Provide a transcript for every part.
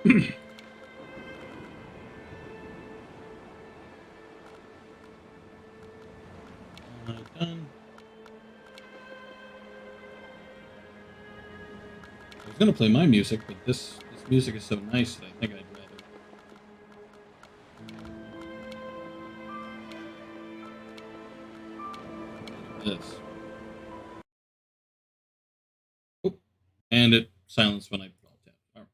Done. I was gonna play my music, but this music is so nice that I think I'd rather. This. Oh, and it silenced when I alt tab. All right.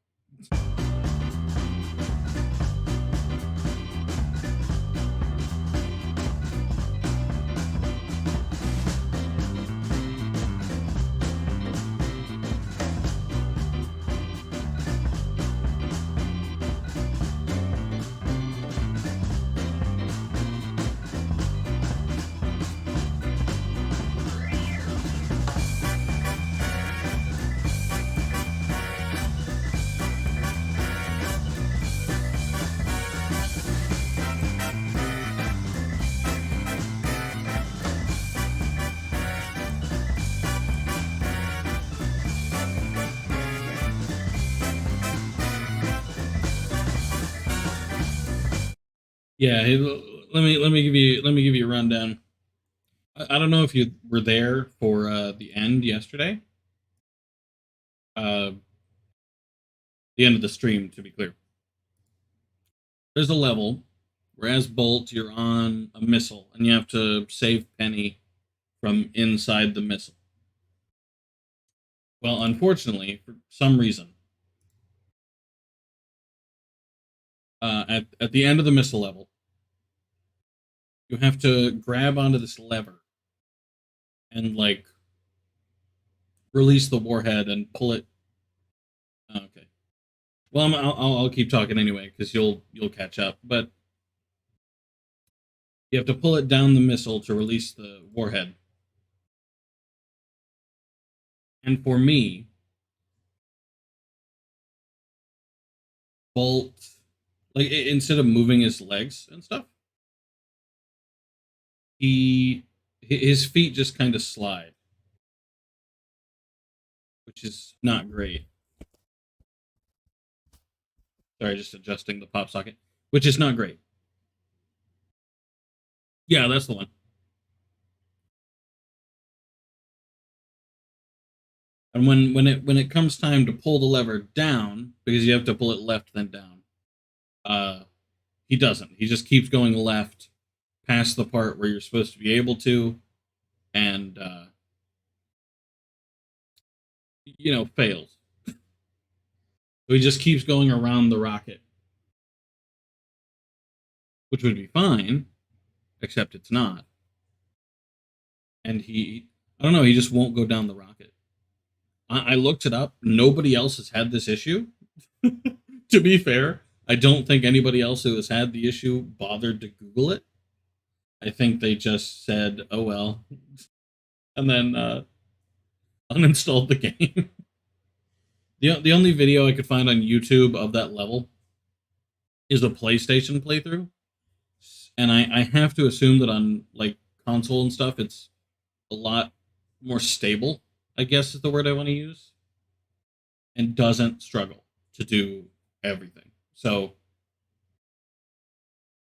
Yeah, hey, let me give you a rundown. I don't know if you were there for the end yesterday. Uh, the end of the stream, to be clear. There's a level where, as Bolt, you're on a missile and you have to save Penny from inside the missile. Well, unfortunately, for some reason, at the end of the missile level, you have to grab onto this lever and like release the warhead and pull it. Oh, okay. Well, I'll keep talking anyway because you'll catch up. But you have to pull it down the missile to release the warhead. And for me, Bolt, like instead of moving his legs and stuff, his feet just kind of slide, which is not great. Sorry, just adjusting the pop socket, which is not great. Yeah, that's the one. And when it comes time to pull the lever down, because you have to pull it left then down, uh, he doesn't. He just keeps going left past the part where you're supposed to be able to, and fails. So he just keeps going around the rocket, which would be fine, except it's not. And I don't know, he just won't go down the rocket. I looked it up. Nobody else has had this issue. To be fair, I don't think anybody else who has had the issue bothered to Google it. I think they just said, "Oh well," and then uninstalled the game. The only video I could find on YouTube of that level is a PlayStation playthrough, and I have to assume that on like console and stuff, it's a lot more stable. I guess is the word I want to use, and doesn't struggle to do everything. So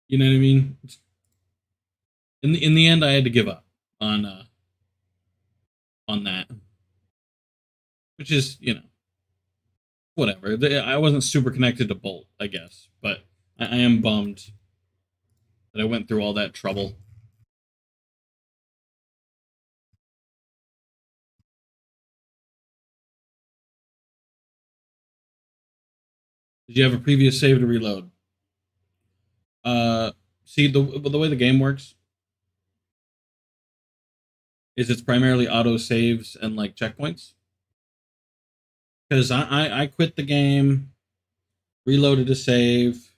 you know what I mean. In the end, I had to give up on that, which is whatever. I wasn't super connected to Bolt, I guess, but I am bummed that I went through all that trouble. Did you have a previous save to reload? See the way the game works is it's primarily auto saves and like checkpoints. Because I quit the game, reloaded a save,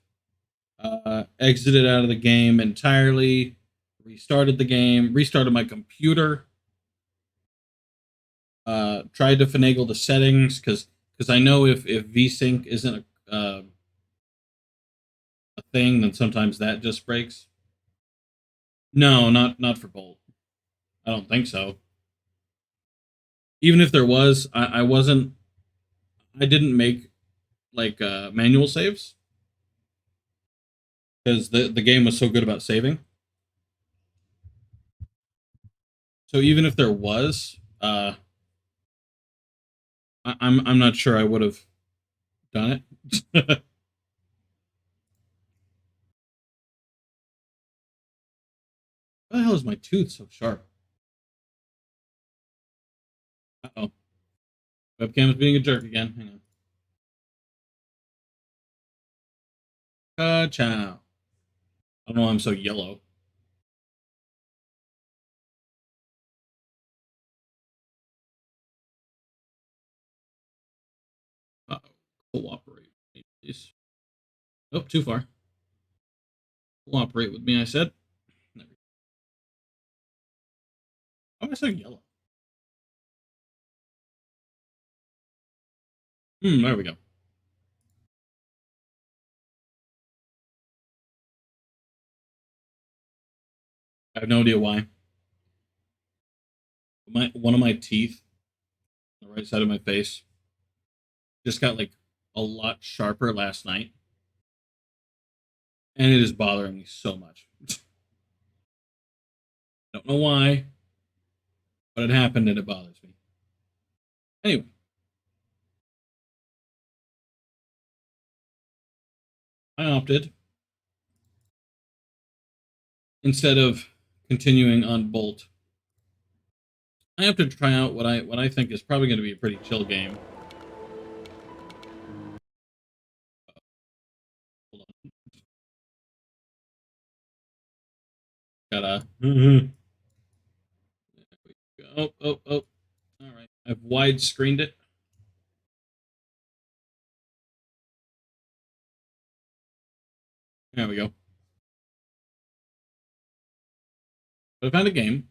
exited out of the game entirely, restarted the game, restarted my computer, tried to finagle the settings because I know if VSync isn't a thing, then sometimes that just breaks. No, not for Bolt. I don't think so. Even if there was, I wasn't. I didn't make like manual saves because the game was so good about saving. So even if there was, I'm not sure I would have done it. Why the hell is my tooth so sharp? Uh-oh. Webcam's being a jerk again. Hang on. Ciao. I don't know why I'm so yellow. Uh-oh. Cooperate, please. Oh, too far. Cooperate with me, I said. There we go. Why am I so yellow? There we go. I have no idea why. One of my teeth, on the right side of my face, just got like a lot sharper last night, and it is bothering me so much. Don't know why, but it happened and it bothers me. Anyway, I opted instead of continuing on Bolt. I opted to try out what I think is probably going to be a pretty chill game. Hold on. Gotta. Oh. All right. I've wide screened it. There we go. But I found a game.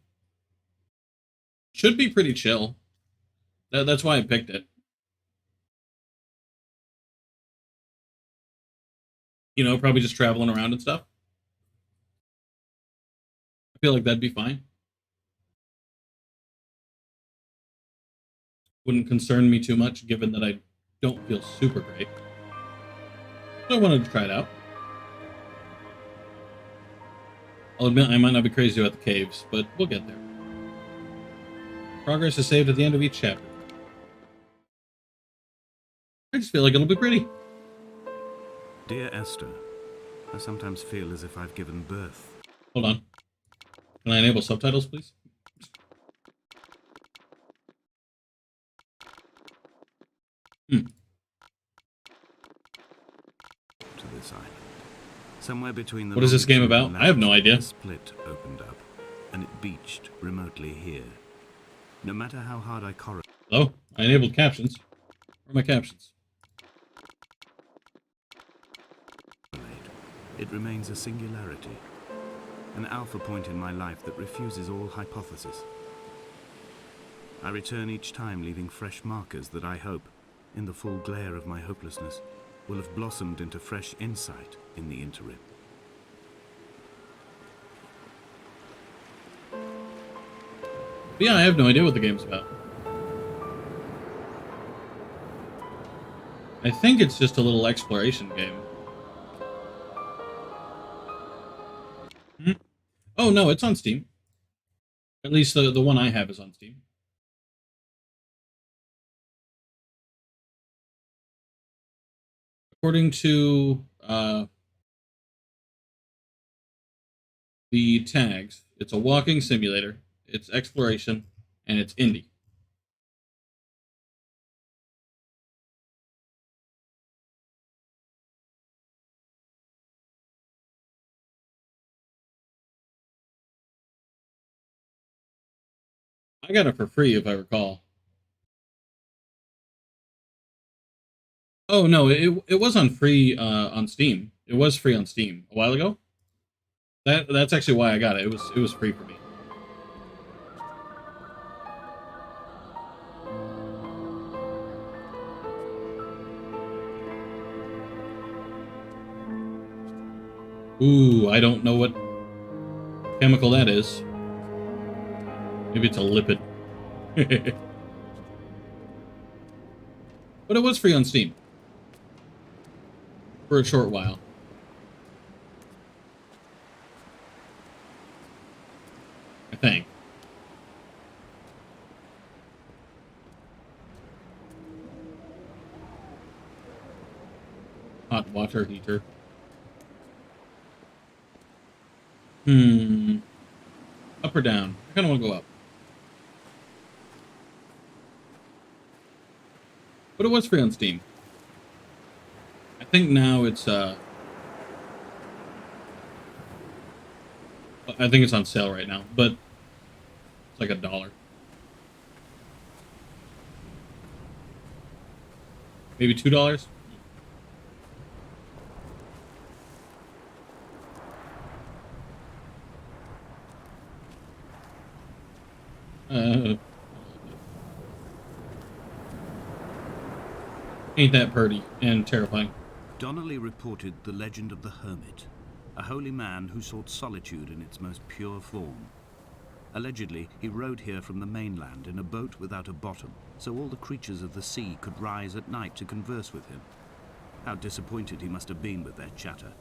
Should be pretty chill. That's why I picked it. You know, probably just traveling around and stuff. I feel like that'd be fine. Wouldn't concern me too much, given that I don't feel super great. So I wanted to try it out. I'll admit I might not be crazy about the caves, but we'll get there. Progress is saved at the end of each chapter. I just feel like it'll be pretty. Dear Esther, I sometimes feel as if I've given birth. Hold on. Can I enable subtitles, please? To this island. Somewhere between the What is this game about? I have no idea. A split opened up, and it beached remotely here. No matter how hard I correlate. Hello? I enabled captions. Where are my captions? It remains a singularity. An alpha point in my life that refuses all hypothesis. I return each time leaving fresh markers that I hope, in the full glare of my hopelessness, will have blossomed into fresh insight in the interim. But yeah, I have no idea what the game's about. I think it's just a little exploration game. Oh no, it's on Steam. At least the one I have is on Steam. According to the tags, it's a walking simulator, it's exploration, and it's indie. I got it for free, if I recall. Oh no, it was on free on Steam. It was free on Steam a while ago. That's actually why I got it. It was free for me. Ooh, I don't know what chemical that is. Maybe it's a lipid. But it was free on Steam. For a short while. I think. Hot water heater. Up or down? I kind of want to go up. But it was free on Steam. I think now it's I think it's on sale right now, but it's like $1. Maybe $2. Ain't that pretty and terrifying. Donnelly reported the legend of the hermit, a holy man who sought solitude in its most pure form. Allegedly, he rode here from the mainland in a boat without a bottom, so all the creatures of the sea could rise at night to converse with him. How disappointed he must have been with their chatter.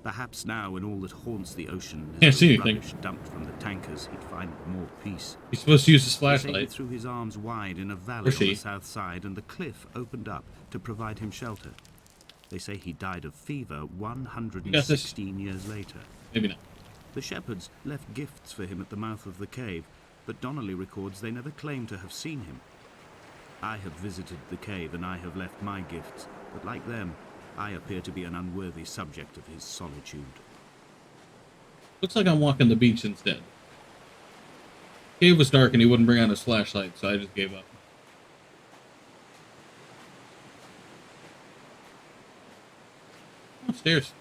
Perhaps now, when all that haunts the ocean is the rubbish dumped from the tankers, he'd find more peace. He's supposed to use his They say he flashlight. threw his arms wide in a valley on the south side, and the cliff opened up to provide him shelter. They say he died of fever 116 years later. Maybe not. The shepherds left gifts for him at the mouth of the cave, but Donnelly records they never claim to have seen him. I have visited the cave and I have left my gifts, but like them, I appear to be an unworthy subject of his solitude. Looks like I'm walking the beach instead. Cave was dark and he wouldn't bring out his flashlight, so I just gave up. Oh, stairs.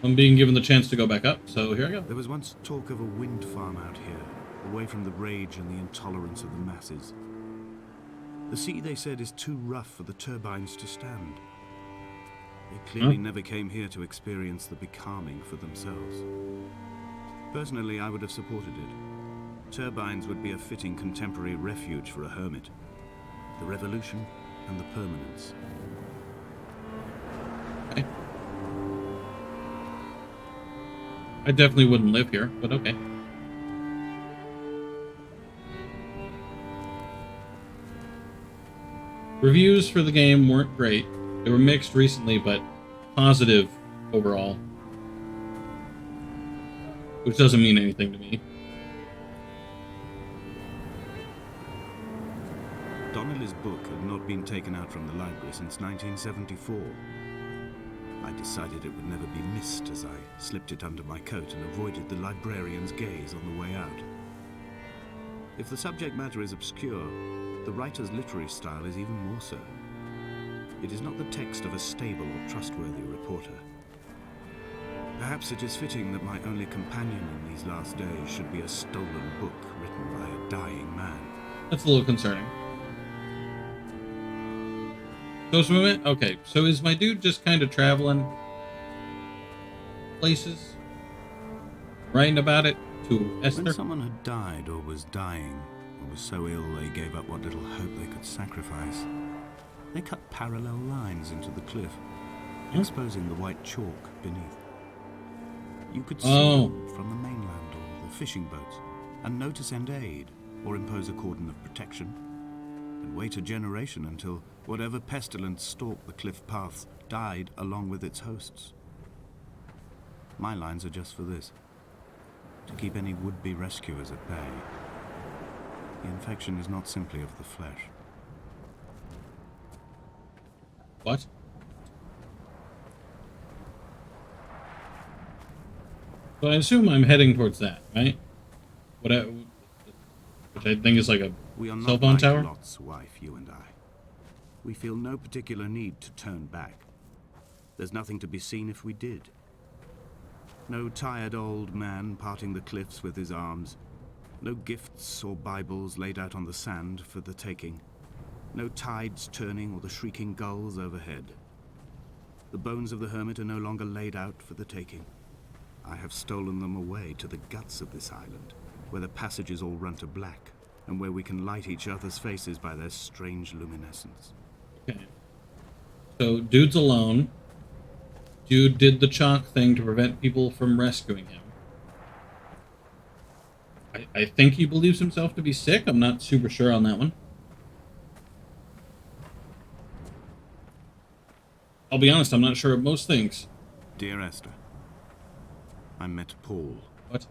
I'm being given the chance to go back up, so here I go. There was once talk of a wind farm out here, away from the rage and the intolerance of the masses. The sea, they said, is too rough for the turbines to stand. They clearly never came here to experience the becalming for themselves. Personally, I would have supported it. Turbines would be a fitting contemporary refuge for a hermit. The revolution and the permanence. Okay. I definitely wouldn't live here, but okay. Reviews for the game weren't great. They were mixed recently, but positive overall. Which doesn't mean anything to me. Donnelly's book had not been taken out from the library since 1974. I decided it would never be missed as I slipped it under my coat and avoided the librarian's gaze on the way out. If the subject matter is obscure, the writer's literary style is even more so. It is not the text of a stable or trustworthy reporter. Perhaps it is fitting that my only companion in these last days should be a stolen book written by a dying man. That's a little concerning. Social movement? Okay, so is my dude just kind of traveling places? Writing about it to Esther? When someone had died or was dying, or was so ill they gave up what little hope they could sacrifice, they cut parallel lines into the cliff, exposing the white chalk beneath. You could see them from the mainland or the fishing boats, and know to send aid or impose a cordon of protection, and wait a generation until whatever pestilence stalked the cliff paths died along with its hosts. My lines are just for this: to keep any would-be rescuers at bay. The infection is not simply of the flesh. What? So I assume I'm heading towards that, right? Which I think is like a We are cell not phone like tower? Lot's wife, you and I. We feel no particular need to turn back. There's nothing to be seen if we did. No tired old man parting the cliffs with his arms. No gifts or Bibles laid out on the sand for the taking. No tides turning or the shrieking gulls overhead. The bones of the hermit are no longer laid out for the taking. I have stolen them away to the guts of this island, where the passages all run to black, and where we can light each other's faces by their strange luminescence. Okay. So, dude's alone. Dude did the chalk thing to prevent people from rescuing him. I think he believes himself to be sick. I'm not super sure on that one. I'll be honest, I'm not sure of most things. Dear Esther, I met Paul. What?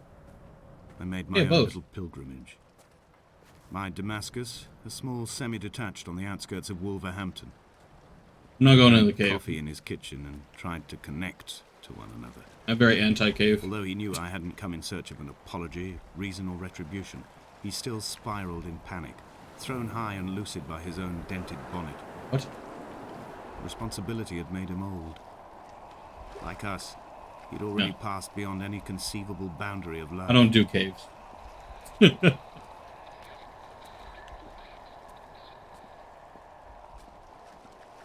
I made my Yeah, own both. little pilgrimage. My Damascus, a small semi-detached on the outskirts of Wolverhampton. I'm not going We into the had cave. coffee in his kitchen and tried to connect to one another. I'm very anti-cave. Although he knew I hadn't come in search of an apology, reason, or retribution, he still spiraled in panic, thrown high and lucid by his own dented bonnet. What? Responsibility had made him old. Like us, he'd already passed beyond any conceivable boundary of life. I don't do caves.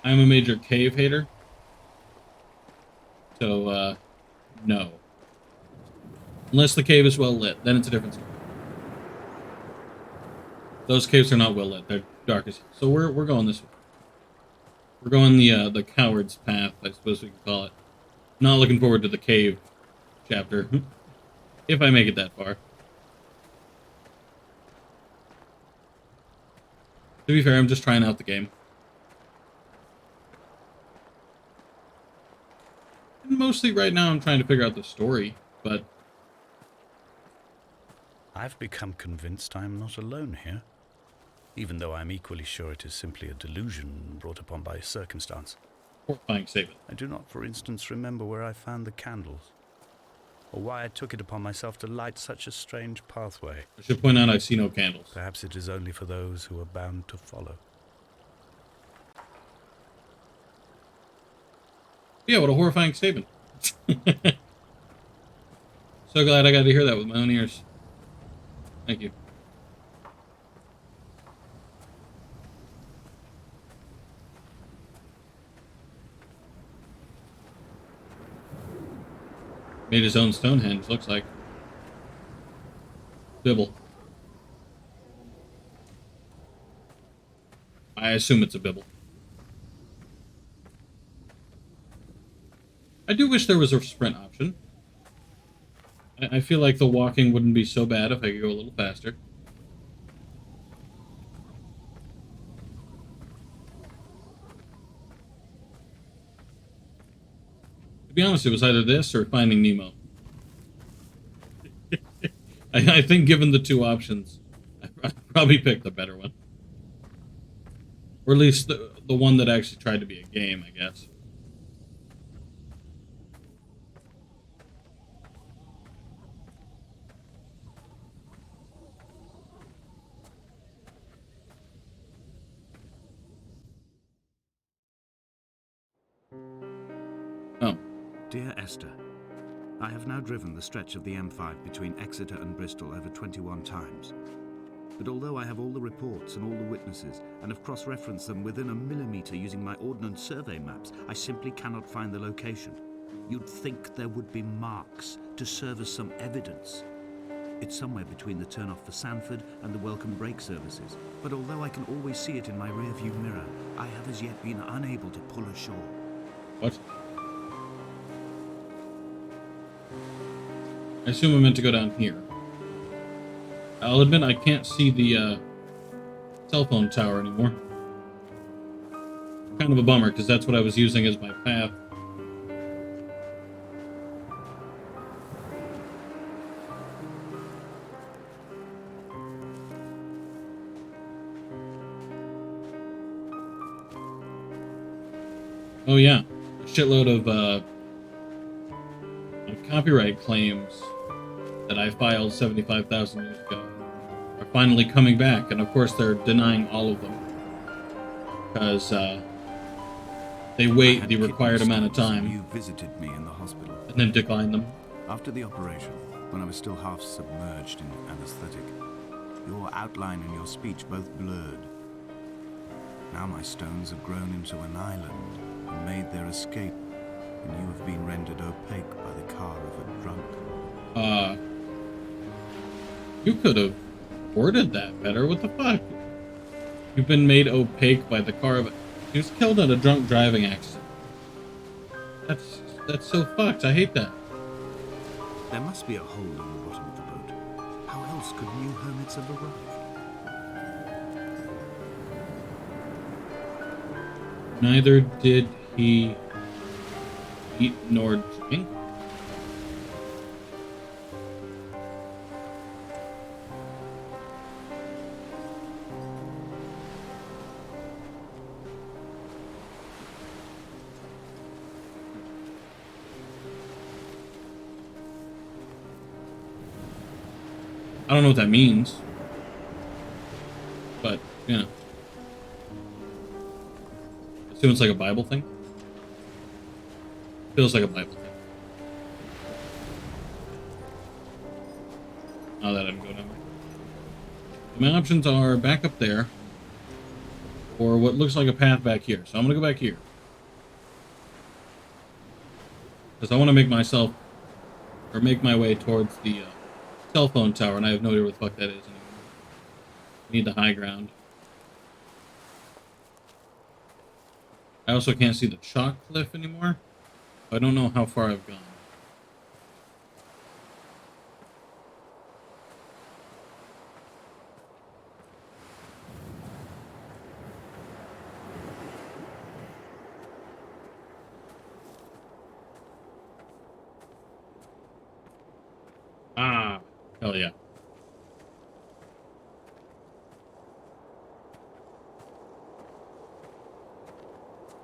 I'm a major cave hater. So, no. Unless the cave is well lit, then it's a different story. Those caves are not well lit; they're dark as hell. So we're going this way. We're going the coward's path, I suppose we could call it. Not looking forward to the cave chapter, if I make it that far. To be fair, I'm just trying out the game. And mostly right now I'm trying to figure out the story, but I've become convinced I am not alone here, even though I'm equally sure it is simply a delusion brought upon by circumstance. horrifying statement. I do not, for instance, remember where I found the candles, or why I took it upon myself to light such a strange pathway. I should point out I see no candles. Perhaps it is only for those who are bound to follow. Yeah, what a horrifying statement. So glad I got to hear that with my own ears. Thank you. Made his own Stonehenge, looks like. Bibble. I assume it's a Bibble. I do wish there was a sprint option. I feel like the walking wouldn't be so bad if I could go a little faster. To be honest, it was either this or Finding Nemo. I think given the two options, I'd probably pick the better one. Or at least the one that actually tried to be a game, I guess. Oh. Dear Esther, I have now driven the stretch of the M5 between Exeter and Bristol over 21 times. But although I have all the reports and all the witnesses, and have cross-referenced them within a millimetre using my Ordnance Survey maps, I simply cannot find the location. You'd think there would be marks to serve as some evidence. It's somewhere between the turn-off for Sanford and the welcome brake services. But although I can always see it in my rear-view mirror, I have as yet been unable to pull ashore. What? I assume I'm meant to go down here. I'll admit I can't see the cell phone tower anymore. Kind of a bummer, because that's what I was using as my path. Oh yeah, a shitload of copyright claims that I filed 75,000 years ago are finally coming back, and of course they're denying all of them because they wait the required amount of time. You visited me in the hospital and then decline them. after the operation, when I was still half submerged in anesthetic. Your outline and your speech both blurred. Now my stones have grown into an island and made their escape, and you have been rendered opaque by the car of a drunk. You could have worded that better. What the fuck? You've been made opaque by the car of... He was killed in a drunk driving accident. That's so fucked. I hate that. There must be a hole in the bottom of the boat. How else could new hermits have arrived? Neither did he eat nor drink. I don't know what that means, but yeah. Assume it's like a Bible thing. Feels like a Bible thing. Now that I'm going over. My options are back up there, or what looks like a path back here. So I'm gonna go back here because I want to make myself, or make my way towards the cell phone tower, and I have no idea what the fuck that is anymore. I need the high ground. I also can't see the chalk cliff anymore. I don't know how far I've gone. Ah, hell yeah.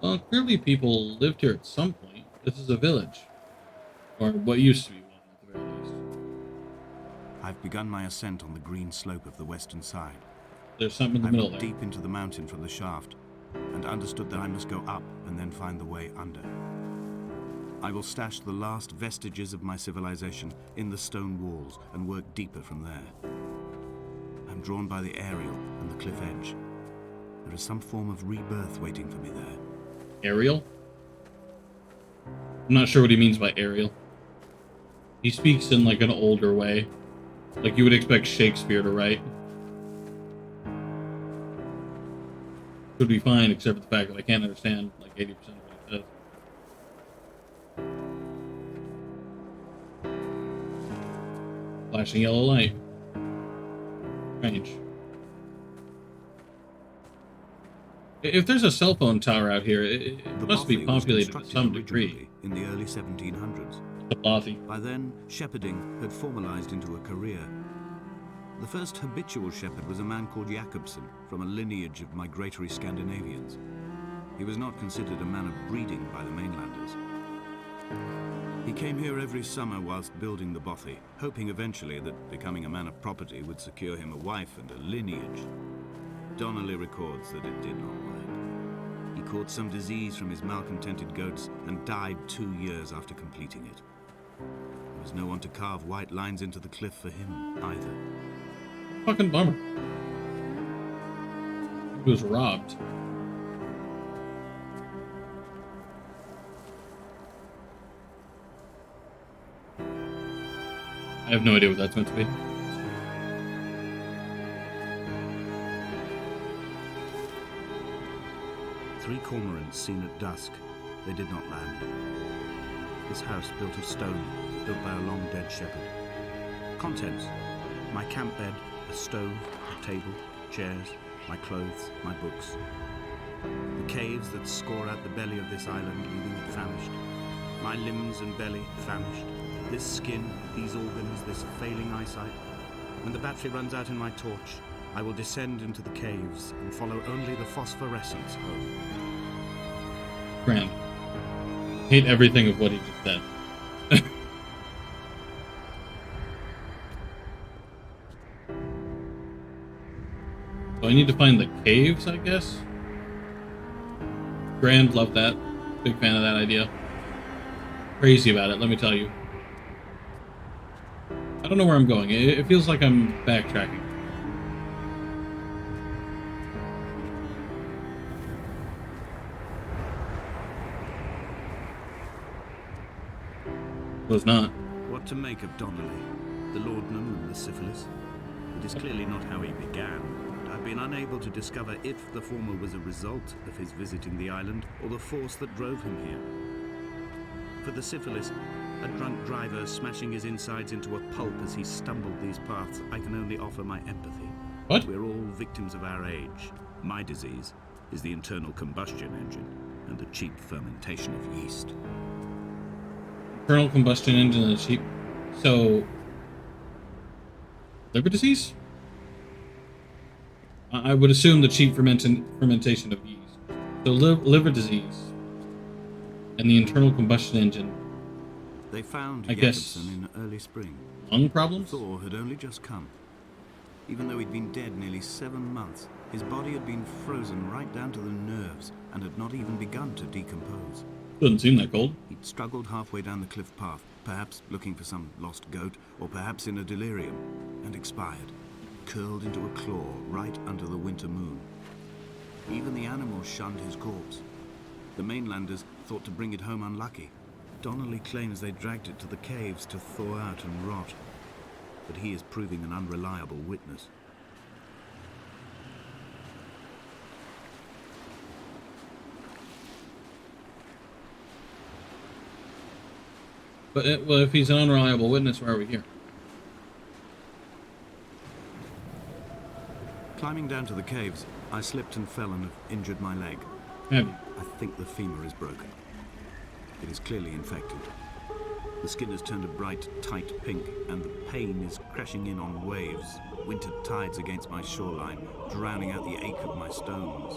Well, clearly people lived here at some point. This is a village. Or what used to be one, at the very least. I've begun my ascent on the green slope of the western side. There's something in the I've middle looked there. deep into the mountain from the shaft, and understood that I must go up and then find the way under. I will stash the last vestiges of my civilization in the stone walls and work deeper from there. I'm drawn by the aerial and the cliff edge. There is some form of rebirth waiting for me there. Ariel? I'm not sure what he means by Ariel. He speaks in like an older way. Like you would expect Shakespeare to write. Could be fine, except for the fact that I can't understand like 80% of what he says. Flashing yellow light. Strange. If there's a cell phone tower out here, it must be populated to some degree. In the early 1700s. The Bothy. By then, shepherding had formalized into a career. The first habitual shepherd was a man called Jakobsen, from a lineage of migratory Scandinavians. He was not considered a man of breeding by the mainlanders. He came here every summer whilst building the bothy, hoping eventually that becoming a man of property would secure him a wife and a lineage. Donnelly records that it did not work. He caught some disease from his malcontented goats and died 2 years after completing it. There was no one to carve white lines into the cliff for him either. Fucking bummer. He was robbed. I have no idea what that's meant to be. Three cormorants seen at dusk. They did not land. This house built of stone, built by a long-dead shepherd. Contents: my camp bed, a stove, a table, chairs, my clothes, my books. The caves that score out the belly of this island, leaving it famished. My limbs and belly famished. This skin, these organs, this failing eyesight. When the battery runs out in my torch, I will descend into the caves and follow only the phosphorescence home. Grand. Hate everything of what he just said. So I need to find the caves, I guess? Grand, love that. Big fan of that idea. Crazy about it, let me tell you. I don't know where I'm going. It feels like I'm backtracking. Was not. What to make of Donnelly, the laudanum and the syphilis? It is clearly not how he began. I've been unable to discover if the former was a result of his visiting the island or the force that drove him here. For the syphilis, a drunk driver smashing his insides into a pulp as he stumbled these paths, I can only offer my empathy. What? We're all victims of our age. My disease is the internal combustion engine and the cheap fermentation of yeast. Internal combustion engine and cheap. So, liver disease? I would assume the cheap fermentation of yeast. So liver disease and the internal combustion engine. They found I guess Jakobsen in early spring. lung problems? Thaw had only just come. Even though he'd been dead nearly 7 months, his body had been frozen right down to the nerves and had not even begun to decompose. Doesn't seem that cold. He'd struggled halfway down the cliff path, perhaps looking for some lost goat, or perhaps in a delirium, and expired, curled into a claw right under the winter moon. Even the animals shunned his corpse. The mainlanders thought to bring it home unlucky. Donnelly claims they dragged it to the caves to thaw out and rot, but he is proving an unreliable witness. But well, if he's an unreliable witness, why are we here? Climbing down to the caves, I slipped and fell and have injured my leg. Have you? I think the femur is broken. It is clearly infected. The skin has turned a bright, tight pink, and the pain is crashing in on waves, winter tides against my shoreline, drowning out the ache of my stones.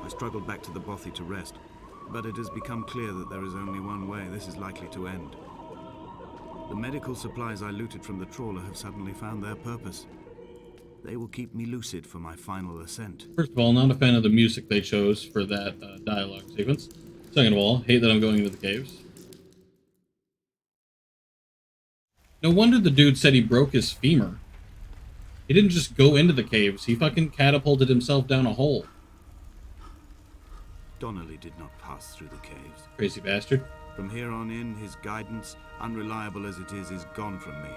I struggled back to the bothy to rest, but it has become clear that there is only one way this is likely to end. The medical supplies I looted from the trawler have suddenly found their purpose. They will keep me lucid for my final ascent. First of all, not a fan of the music they chose for that dialogue sequence. Second of all, hate that I'm going into the caves. No wonder the dude said he broke his femur. He didn't just go into the caves, he fucking catapulted himself down a hole. Donnelly did not pass through the caves. Crazy bastard. From here on in, his guidance, unreliable as it is gone from me.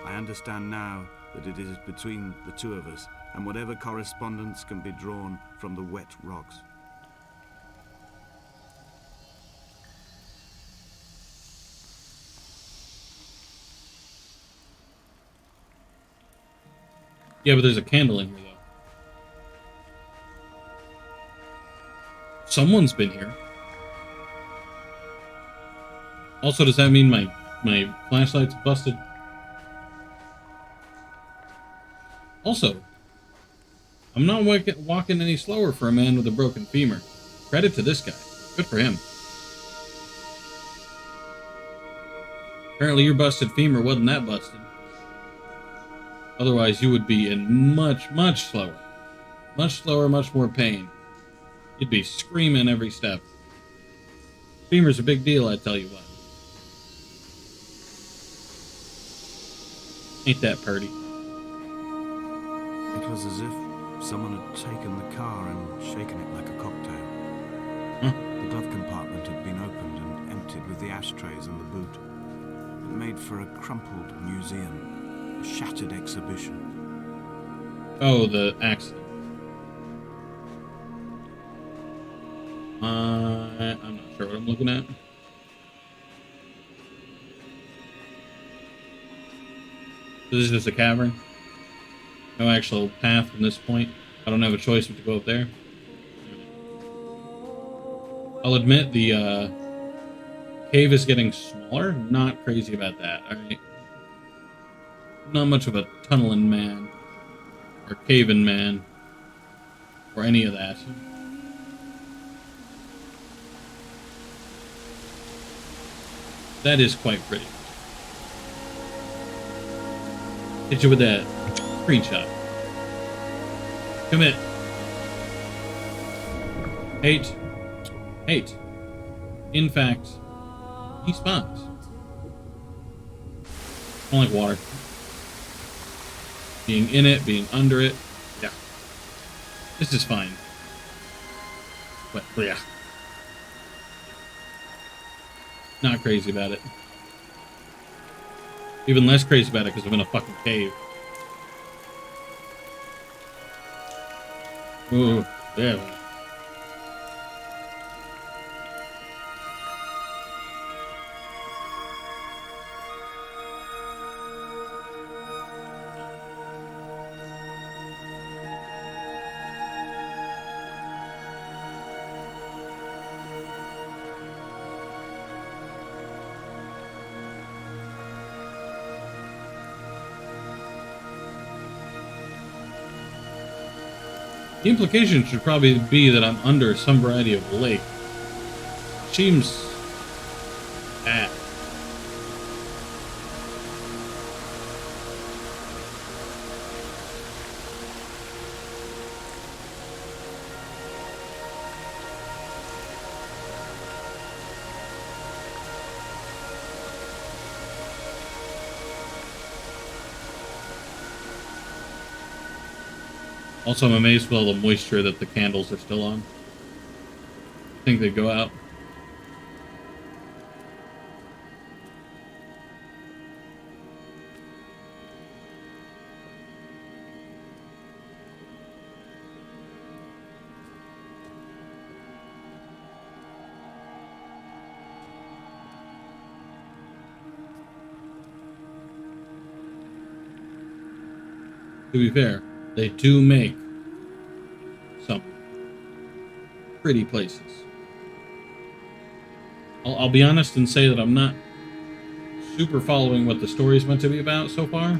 I understand now that it is between the two of us, and whatever correspondence can be drawn from the wet rocks. Yeah, but there's a candle in here, though. Someone's been here. Also, does that mean my flashlight's busted? Also, I'm not walking any slower for a man with a broken femur. Credit to this guy. Good for him. Apparently your busted femur wasn't that busted. Otherwise, you would be in much, much slower. Much slower, much more pain. You'd be screaming every step. Femur's a big deal, I tell you what. Ain't that purty? It was as if someone had taken the car and shaken it like a cocktail. Huh? The glove compartment had been opened and emptied with the ashtrays and the boot. It made for a crumpled museum, a shattered exhibition. Oh, the accident. I'm not sure what I'm looking at. This is just a cavern. No actual path from this point. I don't have a choice but to go up there. I'll admit the cave is getting smaller. Not crazy about that. Alright. Not much of a tunneling man. Or caving man. Or any of that. That is quite pretty. Hit you with that screenshot. Commit. Hate. Hate. In fact, he spawns. I don't like water. Being in it, being under it. Yeah. This is fine. But, yeah. Not crazy about it. Even less crazy about it because I'm in a fucking cave. Ooh, yeah. The implication should probably be that I'm under some variety of lake. Seems bad. Also, I'm amazed with all the moisture that the candles are still on. I think they go out. To be fair, they do make some pretty places. I'll be honest and say that I'm not super following what the story's meant to be about so far.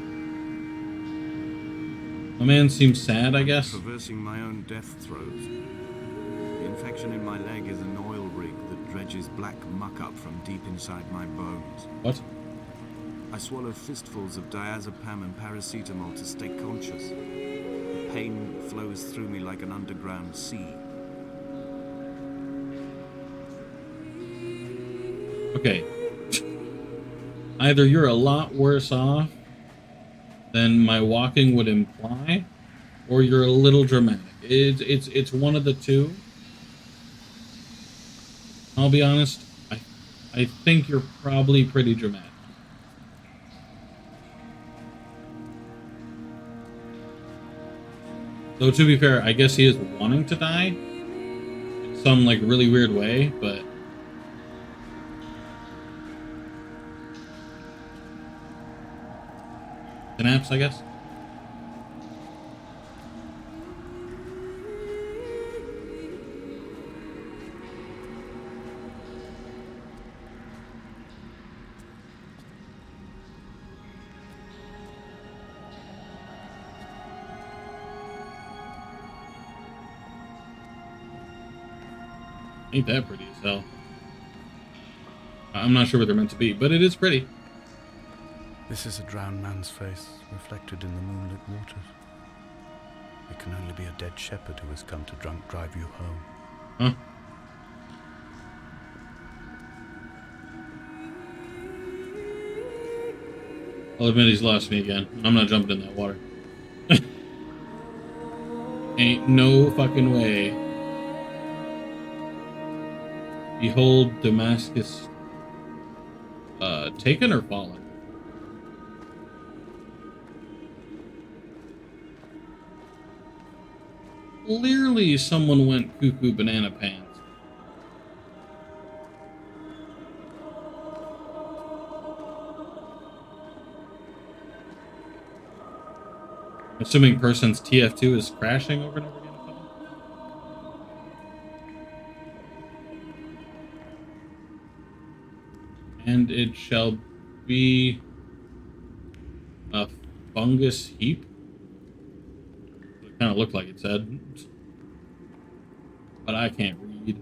My man seems sad, I guess. Traversing my own death throes. The infection in my leg is an oil rig that dredges black muck up from deep inside my bones. What? I swallow fistfuls of diazepam and paracetamol to stay conscious. The pain flows through me like an underground sea. Okay. Either you're a lot worse off than my walking would imply, or you're a little dramatic. It's one of the two. I'll be honest, I think you're probably pretty dramatic. Though to be fair, I guess he is wanting to die in some like really weird way, but synapse, I guess. Ain't that pretty as hell. I'm not sure what they're meant to be, but it is pretty. This is a drowned man's face, reflected in the moonlit waters. It can only be a dead shepherd who has come to drunk drive you home. Huh? I'll admit he's lost me again. I'm not jumping in that water. Ain't no fucking way. Behold Damascus taken or fallen? Clearly someone went cuckoo banana pants. Assuming person's TF2 is crashing over and over again. And it shall be a fungus heap. It kind of looked like it said. But I can't read.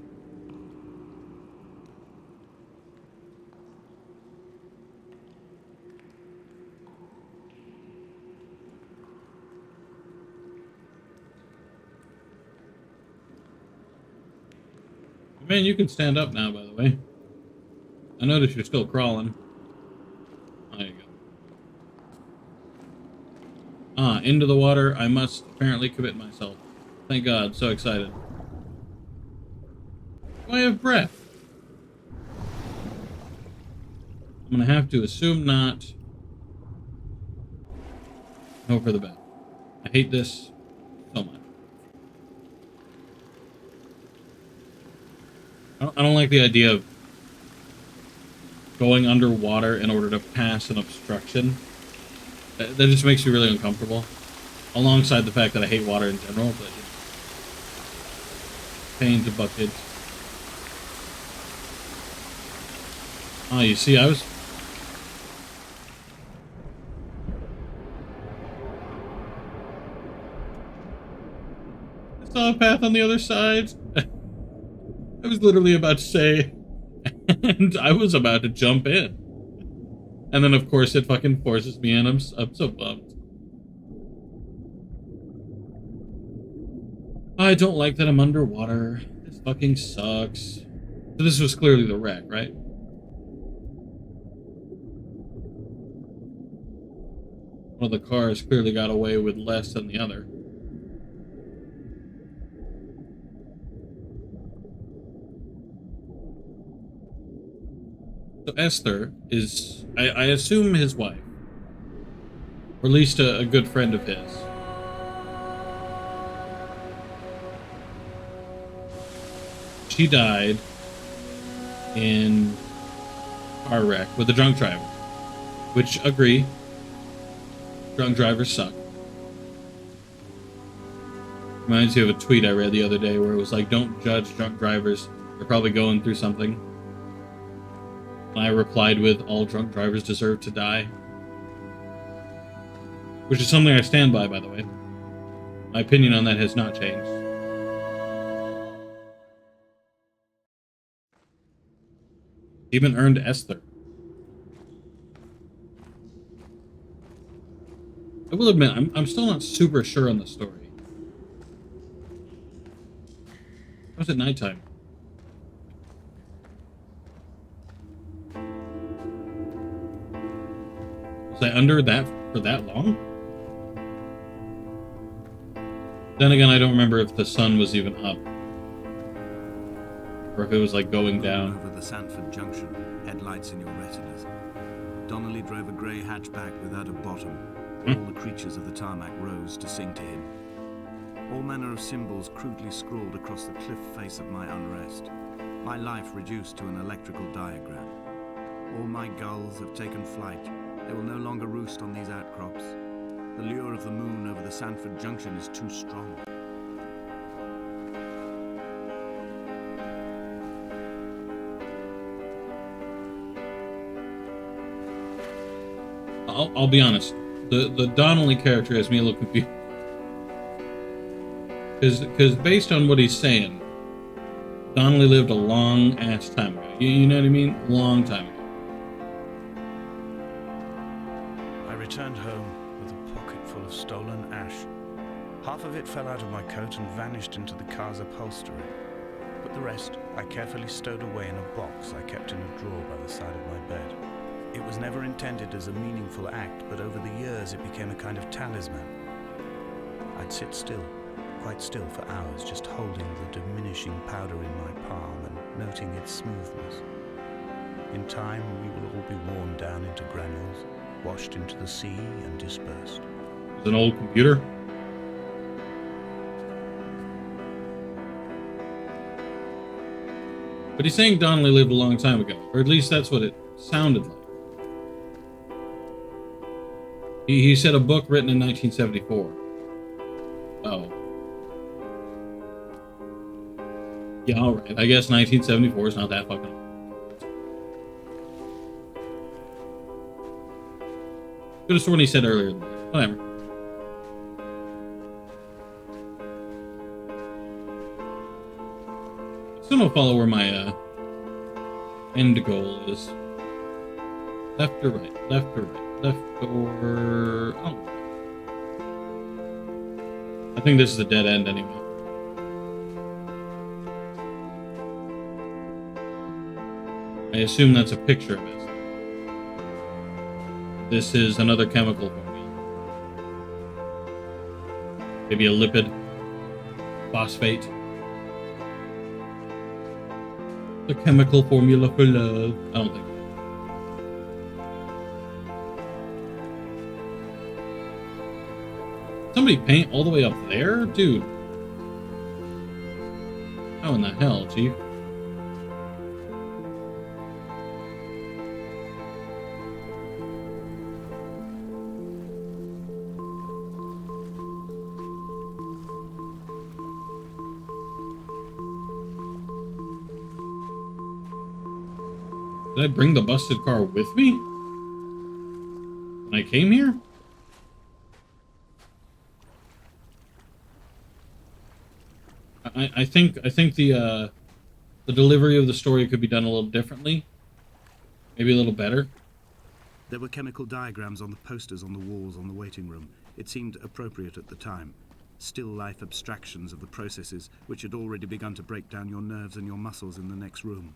Man, you can stand up now, by the way. I notice you're still crawling. There you go. Ah, into the water. I must apparently commit myself. Thank God, so excited. Do I have breath? I'm gonna have to assume not. Hope for the best. I hate this so much. I don't like the idea of going underwater in order to pass an obstruction. That just makes me really uncomfortable. Alongside the fact that I hate water in general, but pain to buckets. Oh, you see, I saw a path on the other side. I was literally about to say, and I was about to jump in. And then, of course, it fucking forces me in. I'm so bummed. I don't like that I'm underwater. This fucking sucks. So this was clearly the wreck, right? One of the cars clearly got away with less than the other. So Esther is, I assume, his wife. Or at least a good friend of his. She died in a car wreck with a drunk driver. Which, agree, drunk drivers suck. Reminds me of a tweet I read the other day where it was like, don't judge drunk drivers. They're probably going through something. And I replied with, all drunk drivers deserve to die. Which is something I stand by the way. My opinion on that has not changed. Even earned Esther. I will admit, I'm still not super sure on the story. It was at nighttime. Was I under that for that long? Then again, I don't remember if the sun was even up. Or if it was like going down. Over the Sanford Junction, headlights in your retinas. Donnelly drove a grey hatchback without a bottom. All the creatures of the tarmac rose to sing to him. All manner of symbols crudely scrawled across the cliff face of my unrest. My life reduced to an electrical diagram. All my gulls have taken flight. They will no longer roost on these outcrops. The lure of the moon over the Sanford Junction is too strong. I'll be honest. The Donnelly character has me a little confused. Because based on what he's saying, Donnelly lived a long ass time ago. You know what I mean? Long time ago. I returned home with a pocket full of stolen ash. Half of it fell out of my coat and vanished into the car's upholstery. But the rest I carefully stowed away in a box I kept in a drawer by the side of my bed. It was never intended as a meaningful act, but over the years it became a kind of talisman. I'd sit still, quite still for hours, just holding the diminishing powder in my palm and noting its smoothness. In time, we will all be worn down into granules, washed into the sea and dispersed. It's an old computer. But he's saying Donnelly lived a long time ago, or at least that's what it sounded like. He said a book written in 1974. Oh. Yeah, alright. I guess 1974 is not that fucking old. Could have sworn he said earlier than that. Whatever. Still don't follow where my end goal is. Left or right? Left or right? Left or... oh. I think this is a dead end anyway. I assume that's a picture of it. This is another chemical formula. Maybe a lipid. Phosphate. The chemical formula for love. I don't think. Somebody paint all the way up there? Dude. How in the hell, Chief? Did I bring the busted car with me when I came here? I think the delivery of the story could be done a little differently, maybe a little better. There were chemical diagrams on the posters on the walls on the waiting room. It seemed appropriate at the time. Still life abstractions of the processes which had already begun to break down your nerves and your muscles in the next room.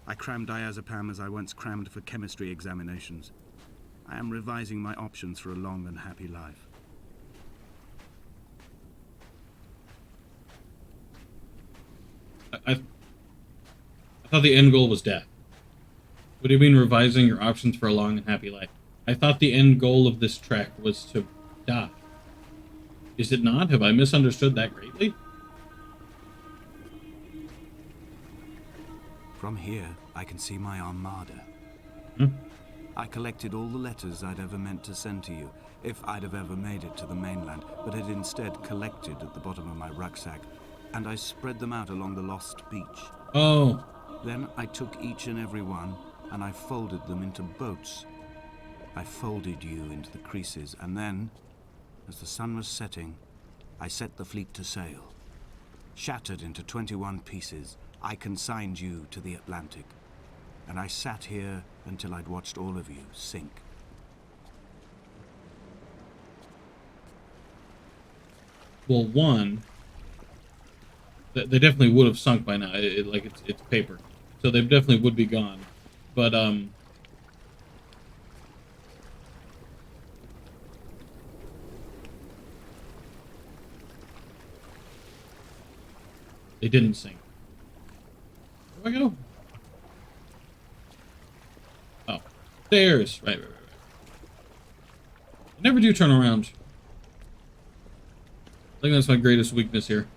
I crammed diazepam as I once crammed for chemistry examinations. I am revising my options for a long and happy life. I thought the end goal was death. What do you mean revising your options for a long and happy life? I thought the end goal of this trek was to die. Is it not? Have I misunderstood that greatly? From here, I can see my armada. Hmm? I collected all the letters I'd ever meant to send to you, if I'd have ever made it to the mainland, but had instead collected at the bottom of my rucksack, and I spread them out along the lost beach. Oh. Then I took each and every one, and I folded them into boats. I folded you into the creases, and then, as the sun was setting, I set the fleet to sail. Shattered into 21 pieces, I consigned you to the Atlantic, and I sat here until I'd watched all of you sink. Well, one, they definitely would have sunk by now. It's paper, so they definitely would be gone. But they didn't sink. Where do I go? Oh, stairs. Right. I never do turn around. I think that's my greatest weakness here.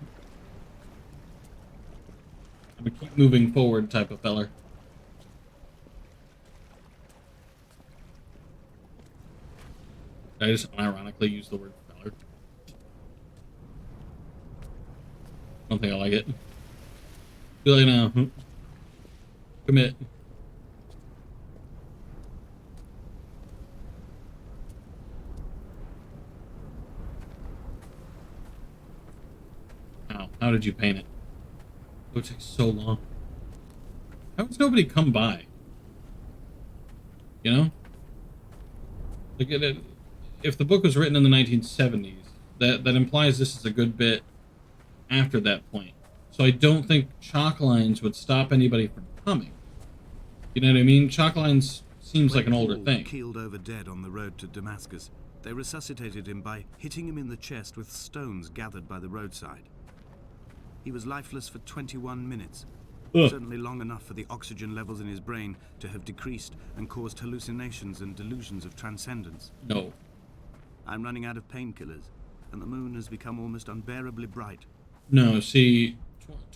I'm a keep moving forward type of feller. I just unironically use the word feller. I don't think I like it. Feel like now. Commit. How did you paint it? It would take so long. How has nobody come by? You know? Like, if the book was written in the 1970s, that implies this is a good bit after that point. So I don't think chalk lines would stop anybody from coming. You know what I mean? Chalk lines seems like an older thing. Keeled over dead on the road to Damascus. They resuscitated him by hitting him in the chest with stones gathered by the roadside. He was lifeless for 21 minutes. Ugh. Certainly long enough for the oxygen levels in his brain to have decreased and caused hallucinations and delusions of transcendence. No. I'm running out of painkillers, and the moon has become almost unbearably bright. No, see,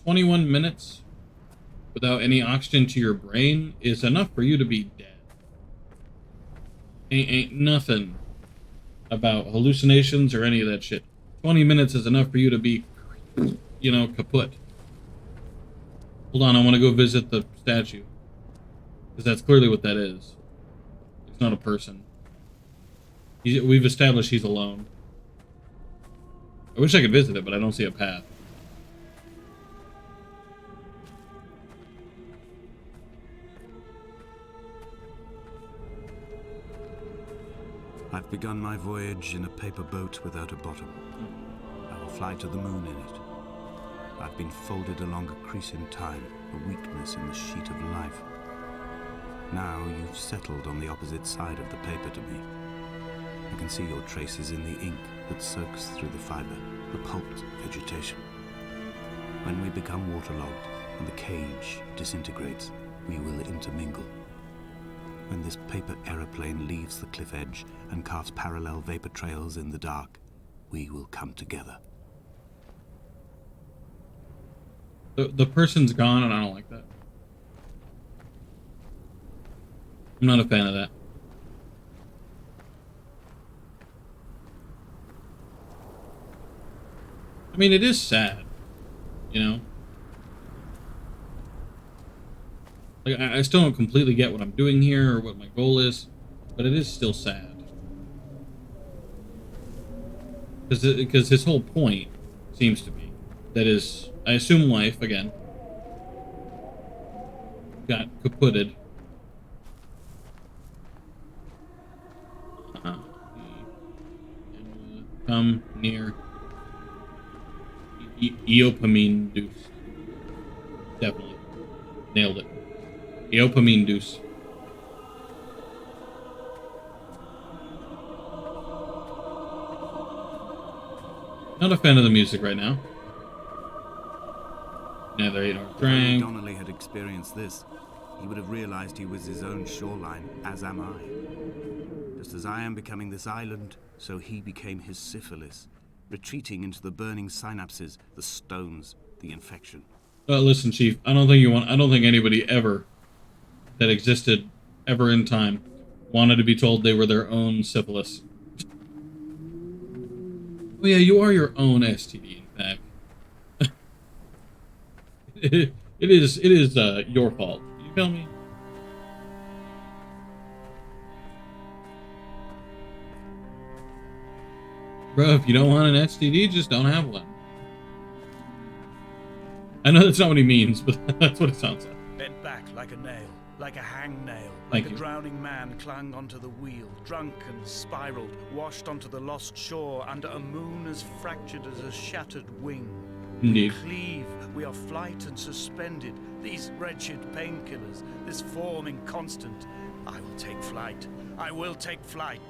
21 minutes without any oxygen to your brain is enough for you to be dead. Ain't nothing about hallucinations or any of that shit. 20 minutes is enough for you to be, you know, kaput. Hold on, I want to go visit the statue. Because that's clearly what that is. It's not a person. We've established he's alone. I wish I could visit it, but I don't see a path. I've begun my voyage in a paper boat without a bottom. I will fly to the moon in it. I've been folded along a crease in time, a weakness in the sheet of life. Now you've settled on the opposite side of the paper to me. I can see your traces in the ink that soaks through the fiber, the pulped vegetation. When we become waterlogged and the cage disintegrates, we will intermingle. When this paper aeroplane leaves the cliff edge and carves parallel vapor trails in the dark, we will come together. The person's gone, and I don't like that. I'm not a fan of that. I mean, it is sad, you know? Like, I still don't completely get what I'm doing here or what my goal is, but it is still sad. Because his whole point seems to be that his, I assume, wife, again, got kaputted. Come near eopamine deuce. Definitely. Nailed it. Eopamine deuce. Not a fan of the music right now. Neither ate nor If drank. Donnelly had experienced this, he would have realized he was his own shoreline, as am I. Just as I am becoming this island, so he became his syphilis, retreating into the burning synapses, the stones, the infection. Listen, Chief, I don't think anybody ever that existed ever in time wanted to be told they were their own syphilis. Oh yeah, you are your own STD, in fact. it is your fault. You feel me? Bro, if you don't want an STD, just don't have one. I know that's not what he means, but that's what it sounds like. Bent back like a nail, like a hangnail, Thank like a you. drowning man clung onto the wheel, drunk and spiraled, washed onto the lost shore under a moon as fractured as a shattered wing. Indeed. Cleave, we are flight and suspended, these wretched painkillers, this form inconstant. I will take flight, I will take flight.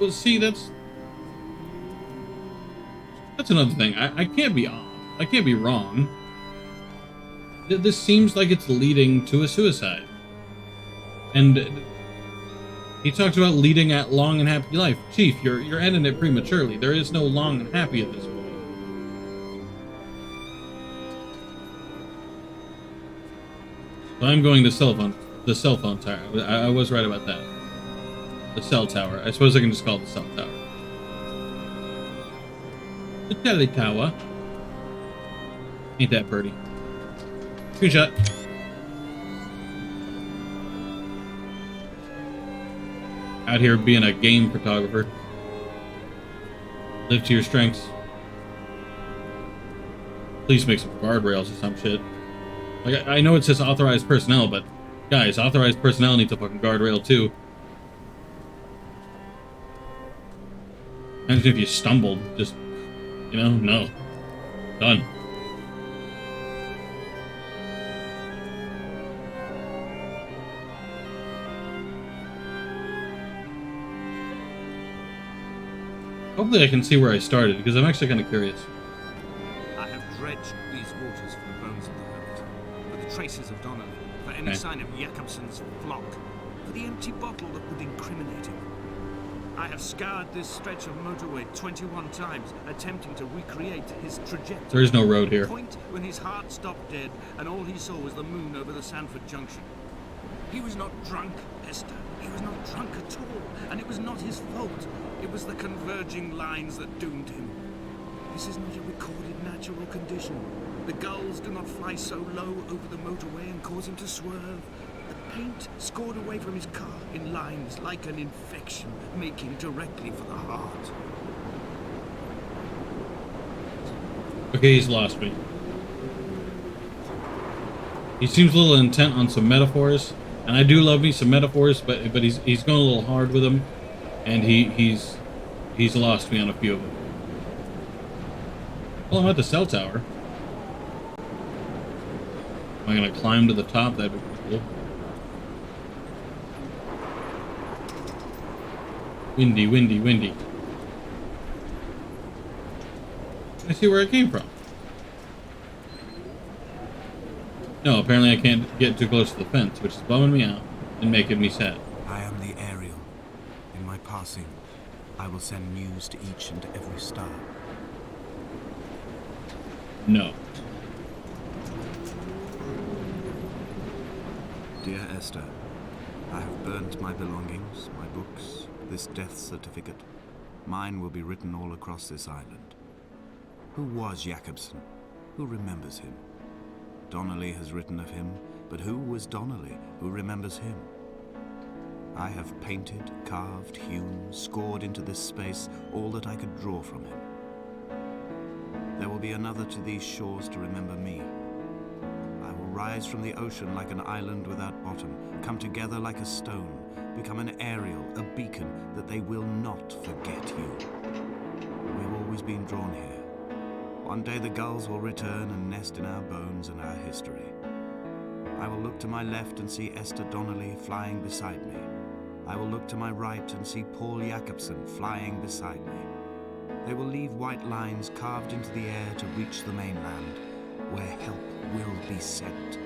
Well, see, that's another thing. I can't be off. I can't be wrong. This seems like it's leading to a suicide. And he talks about leading a long and happy life. Chief, you're ending it prematurely. There is no long and happy at this point. So I'm going to the cell phone tower. I was right about that. The cell tower. I suppose I can just call it the cell tower. The telly tower. Ain't that pretty? Screenshot. Out here being a game photographer. Live to your strengths. Please make some guardrails or some shit. Like, I know it says authorized personnel, but guys, authorized personnel needs a fucking guardrail too. Imagine if you stumbled, just, no. Done. Hopefully I can see where I started, because I'm actually kind of curious. I have dredged these waters for the bones of the hermit, for the traces of Donnelly, for any Okay. sign of Jakobson's flock, for the empty bottle that would incriminate him. I have scoured this stretch of motorway 21 times, attempting to recreate his trajectory. There is no road here. The point when his heart stopped dead and all he saw was the moon over the Sanford Junction. He was not drunk, Esther. He was not drunk at all, and it was not his fault. It was the converging lines that doomed him. This is not a recorded natural condition. The gulls do not fly so low over the motorway and cause him to swerve. The paint scored away from his car in lines like an infection, making directly for the heart. Okay, he's lost me. He seems a little intent on some metaphors, and I do love me some metaphors, but he's going a little hard with them, and he's lost me on a few of them. Well, I'm at the cell tower. Am I gonna climb to the top? That'd be cool. Windy, windy, windy. I see where I came from. No, apparently I can't get too close to the fence, which is bumming me out and making me sad. I am the Ariel. In my passing, I will send news to each and every star. No. Dear Esther, I have burnt my belongings, my books, this death certificate. Mine will be written all across this island. Who was Jakobsen? Who remembers him? Donnelly has written of him, but who was Donnelly? Who remembers him? I have painted, carved, hewn, scored into this space all that I could draw from him. There will be another to these shores to remember me. I will rise from the ocean like an island without bottom, come together like a stone, become an aerial, a beacon, that they will not forget you. We've always been drawn here. One day the gulls will return and nest in our bones and our history. I will look to my left and see Esther Donnelly flying beside me. I will look to my right and see Paul Jakobsen flying beside me. They will leave white lines carved into the air to reach the mainland, where help will be sent.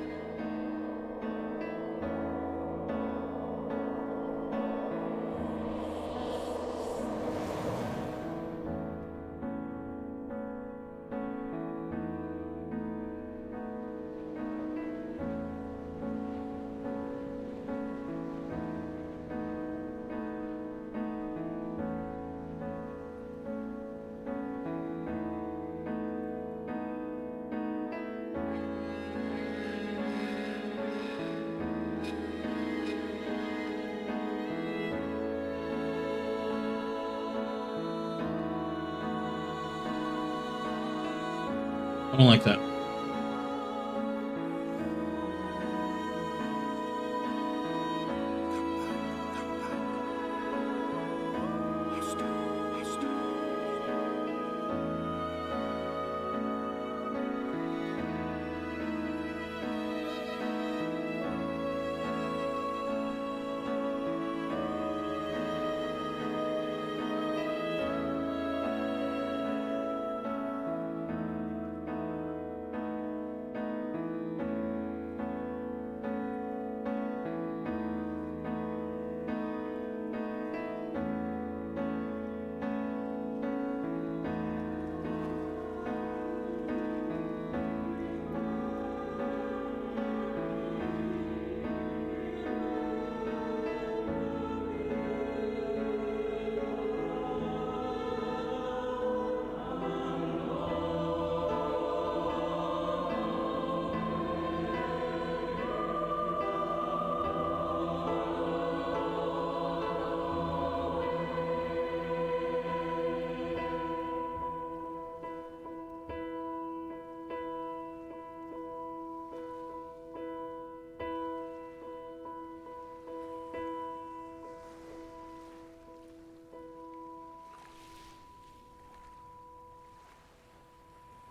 I don't like that.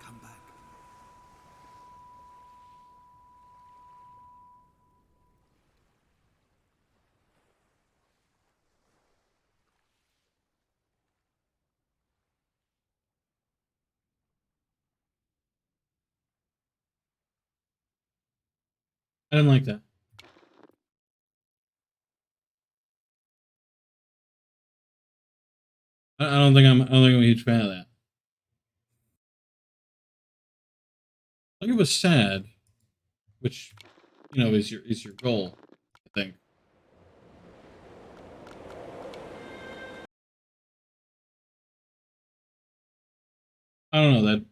Come back. I didn't like that. I don't think I'm a huge fan of that. Like, it was sad, which, you know, is your goal, I think. I don't know that.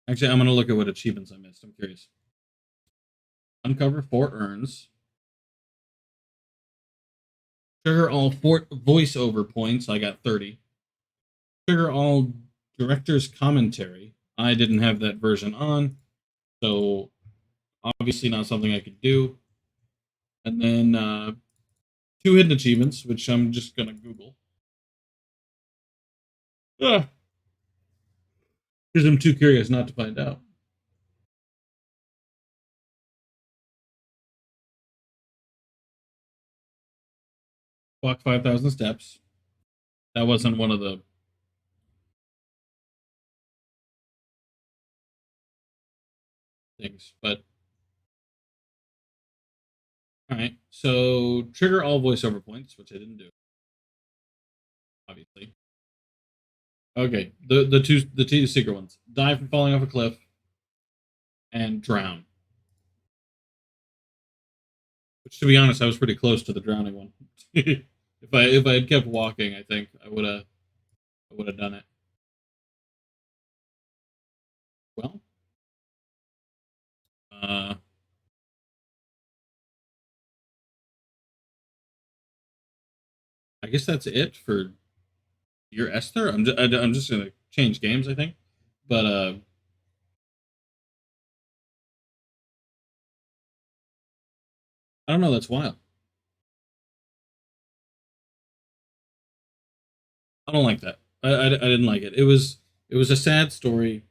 Actually, I'm gonna look at what achievements I missed. I'm curious. Uncover 4 urns. Trigger all 4 voiceover points. I got 30. Trigger all director's commentary. I didn't have that version on, so obviously not something I could do. And then 2 hidden achievements, which I'm just gonna Google. Because I'm too curious not to find out. Walk 5,000 steps. That wasn't one of the things, but all right. So trigger all voiceover points, which I didn't do, obviously. Okay, the two secret ones: die from falling off a cliff and drown. Which, to be honest, I was pretty close to the drowning one. If I had kept walking, I think I would have done it. Well, uh, I guess that's it for your Esther. I'm just gonna change games, I think. But I don't know. That's wild. I don't like that. I didn't like it. It was a sad story.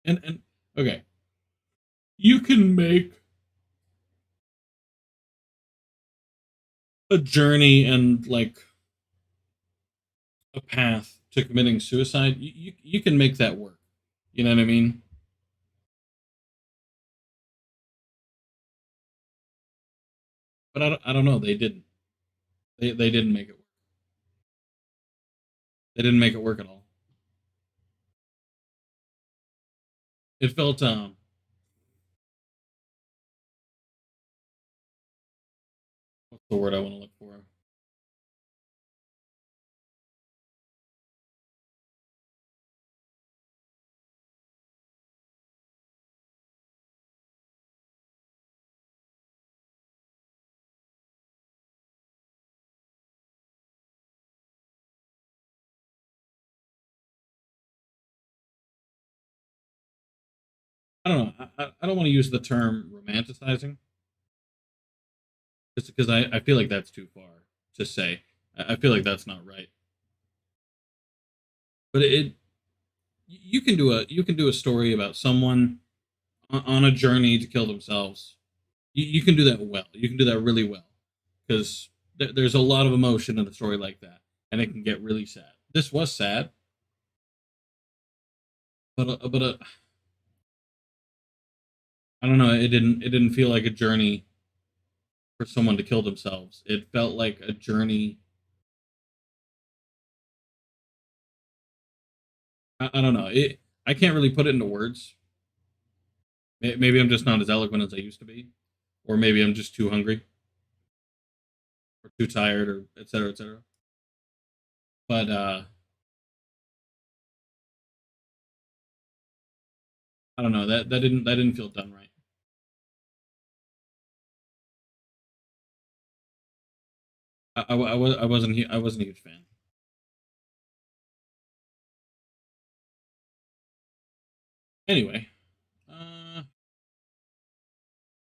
And okay, you can make a journey and like a path to committing suicide. You can make that work. You know what I mean? But I don't know. They didn't. They didn't make it work. They didn't make it work at all. It felt what's the word I want to look for? I don't know. I don't want to use the term romanticizing, just because I feel like that's too far to say. I feel like that's not right. But you can do a story about someone on a journey to kill themselves. You can do that well. You can do that really well because there's a lot of emotion in a story like that, and it can get really sad. This was sad, but I don't know. It didn't feel like a journey for someone to kill themselves. It felt like a journey. I don't know. I can't really put it into words. Maybe I'm just not as eloquent as I used to be, or maybe I'm just too hungry or too tired, or et cetera, et cetera. But I don't know. That didn't feel done right. I wasn't a huge fan. Anyway, uh,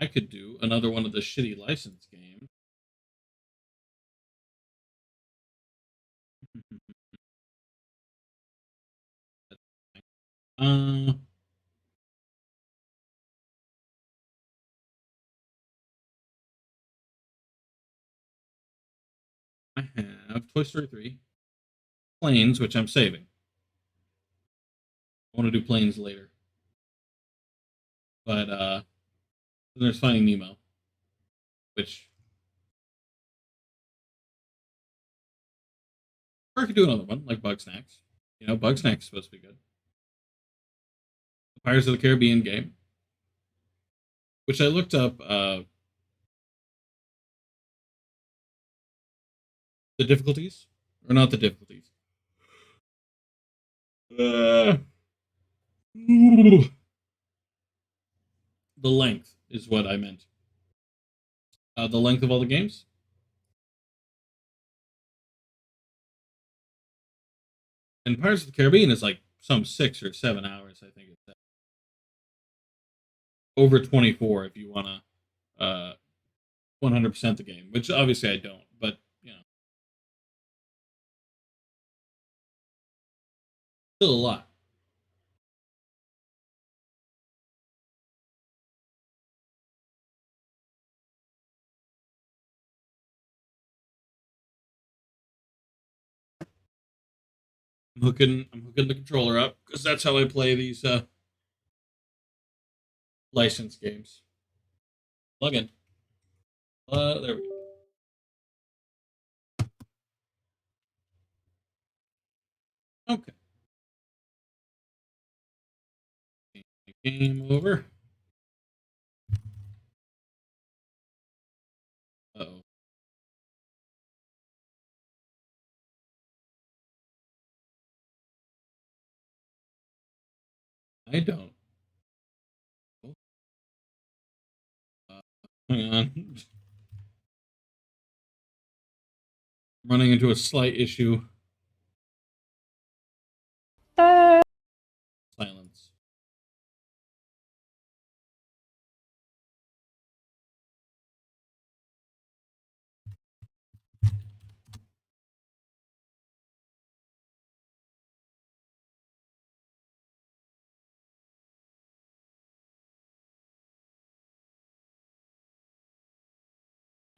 I could do another one of the shitty license games. uh, I have Toy Story 3, Planes, which I'm saving. I want to do Planes later, but there's Finding Nemo, which or I could do another one like Bug Snacks. Bug Snacks is supposed to be good. The Pirates of the Caribbean game, which I looked up the difficulties, or not the difficulties. Uh, the length is what I meant. The length of all the games. And Pirates of the Caribbean is like some 6 or 7 hours, I think. It's over 24 if you want to 100% the game, which obviously I don't, but still a lot. I'm hooking the controller up because that's how I play these licensed games. Plug in. There we go. Okay. Game over. Uh-oh. I don't. Hang on. Running into a slight issue. Silence.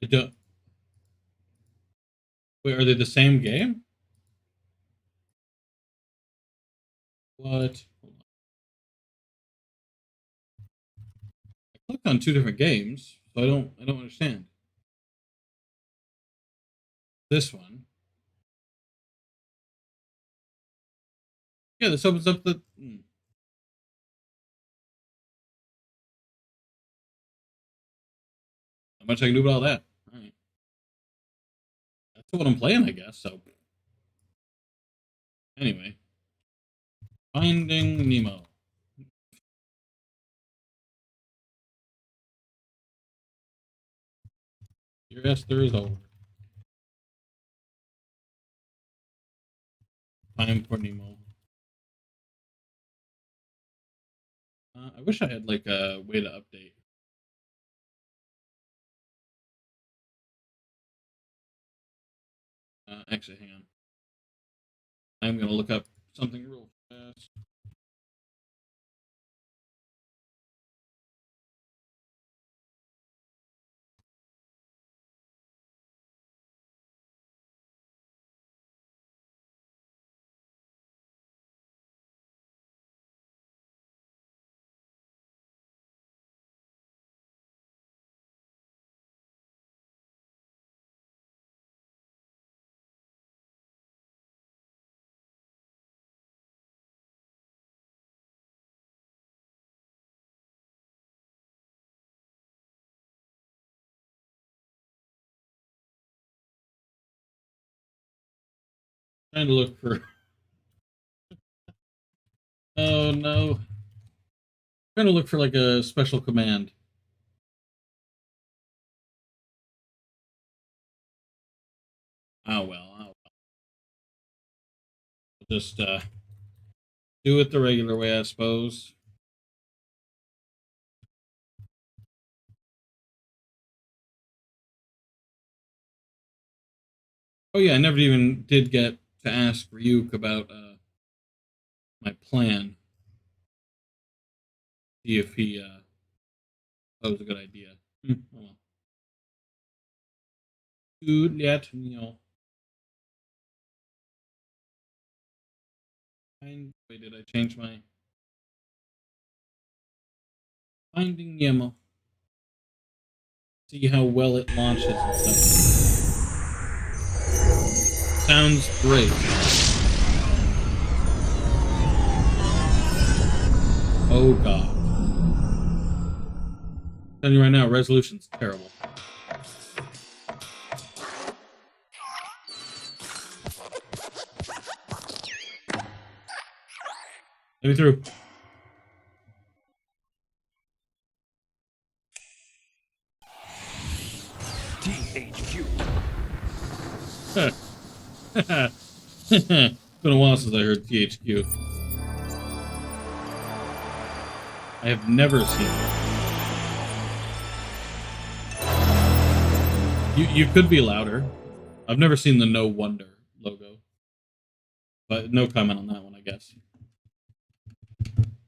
I don't. Wait, are they the same game? What? Hold on. I clicked on two different games, so I don't understand. This one. Yeah, this opens up the. How much I can do about all that? All right. That's what I'm playing, I guess. So anyway, Finding Nemo. Your Esther is over. Time for Nemo. I wish I had like a way to update. Actually, hang on. I'm gonna look up something real fast. Trying to look for. Oh no! Trying to look for like a special command. Oh well. Oh well. Just do it the regular way, I suppose. Oh yeah, I never even did get to ask Ryuk about my plan. See if he thought it was a good idea. Oh well. Dude, let me know. Wait, did I change my Finding Nemo? See how well it launches and stuff. Sounds great. Oh god. I'm telling you right now, resolution's terrible. Let me through. THQ. It's been a while since I heard THQ. I have never seen it. You could be louder. I've never seen the No Wonder logo. But no comment on that one, I guess.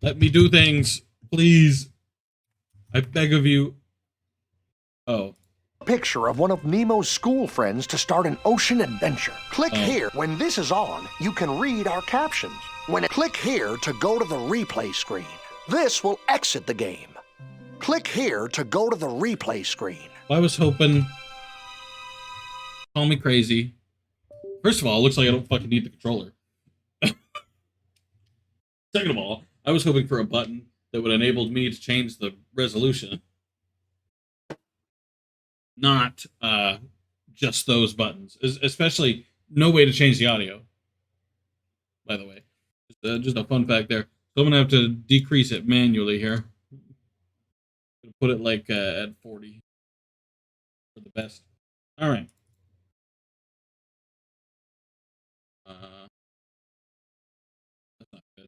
Let me do things, please. I beg of you. Oh. Picture of one of Nemo's school friends to start an ocean adventure. Click here. When this is on, you can read our captions. Click here to go to the replay screen. This will exit the game. Click here to go to the replay screen. I was hoping. Call me crazy. First of all, it looks like I don't fucking need the controller. Second of all, I was hoping for a button that would enable me to change the resolution. Not just those buttons. Especially no way to change the audio. By the way. Just a fun fact there. So I'm gonna have to decrease it manually here. Put it like at 40 for the best. All right. That's not good.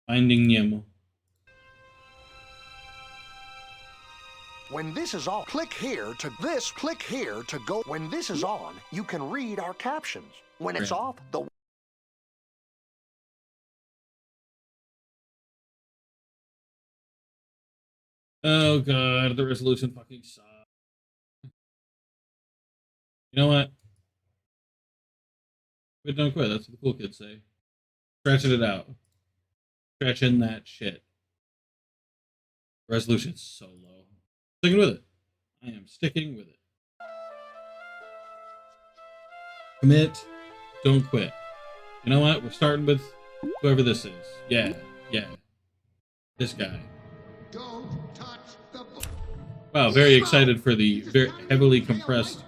Finding Nemo. When this is on, click here to go. When this is on, you can read our captions. When it's off, the Oh god, the resolution fucking sucks. You know what? Quit, don't quit. That's what the cool kids say. Stretching it out. Stretching that shit. Resolution's so low. Sticking with it. I am sticking with it. Commit. Don't quit. You know what? We're starting with whoever this is. Yeah. This guy. Don't touch the Wow, very excited for the very heavily compressed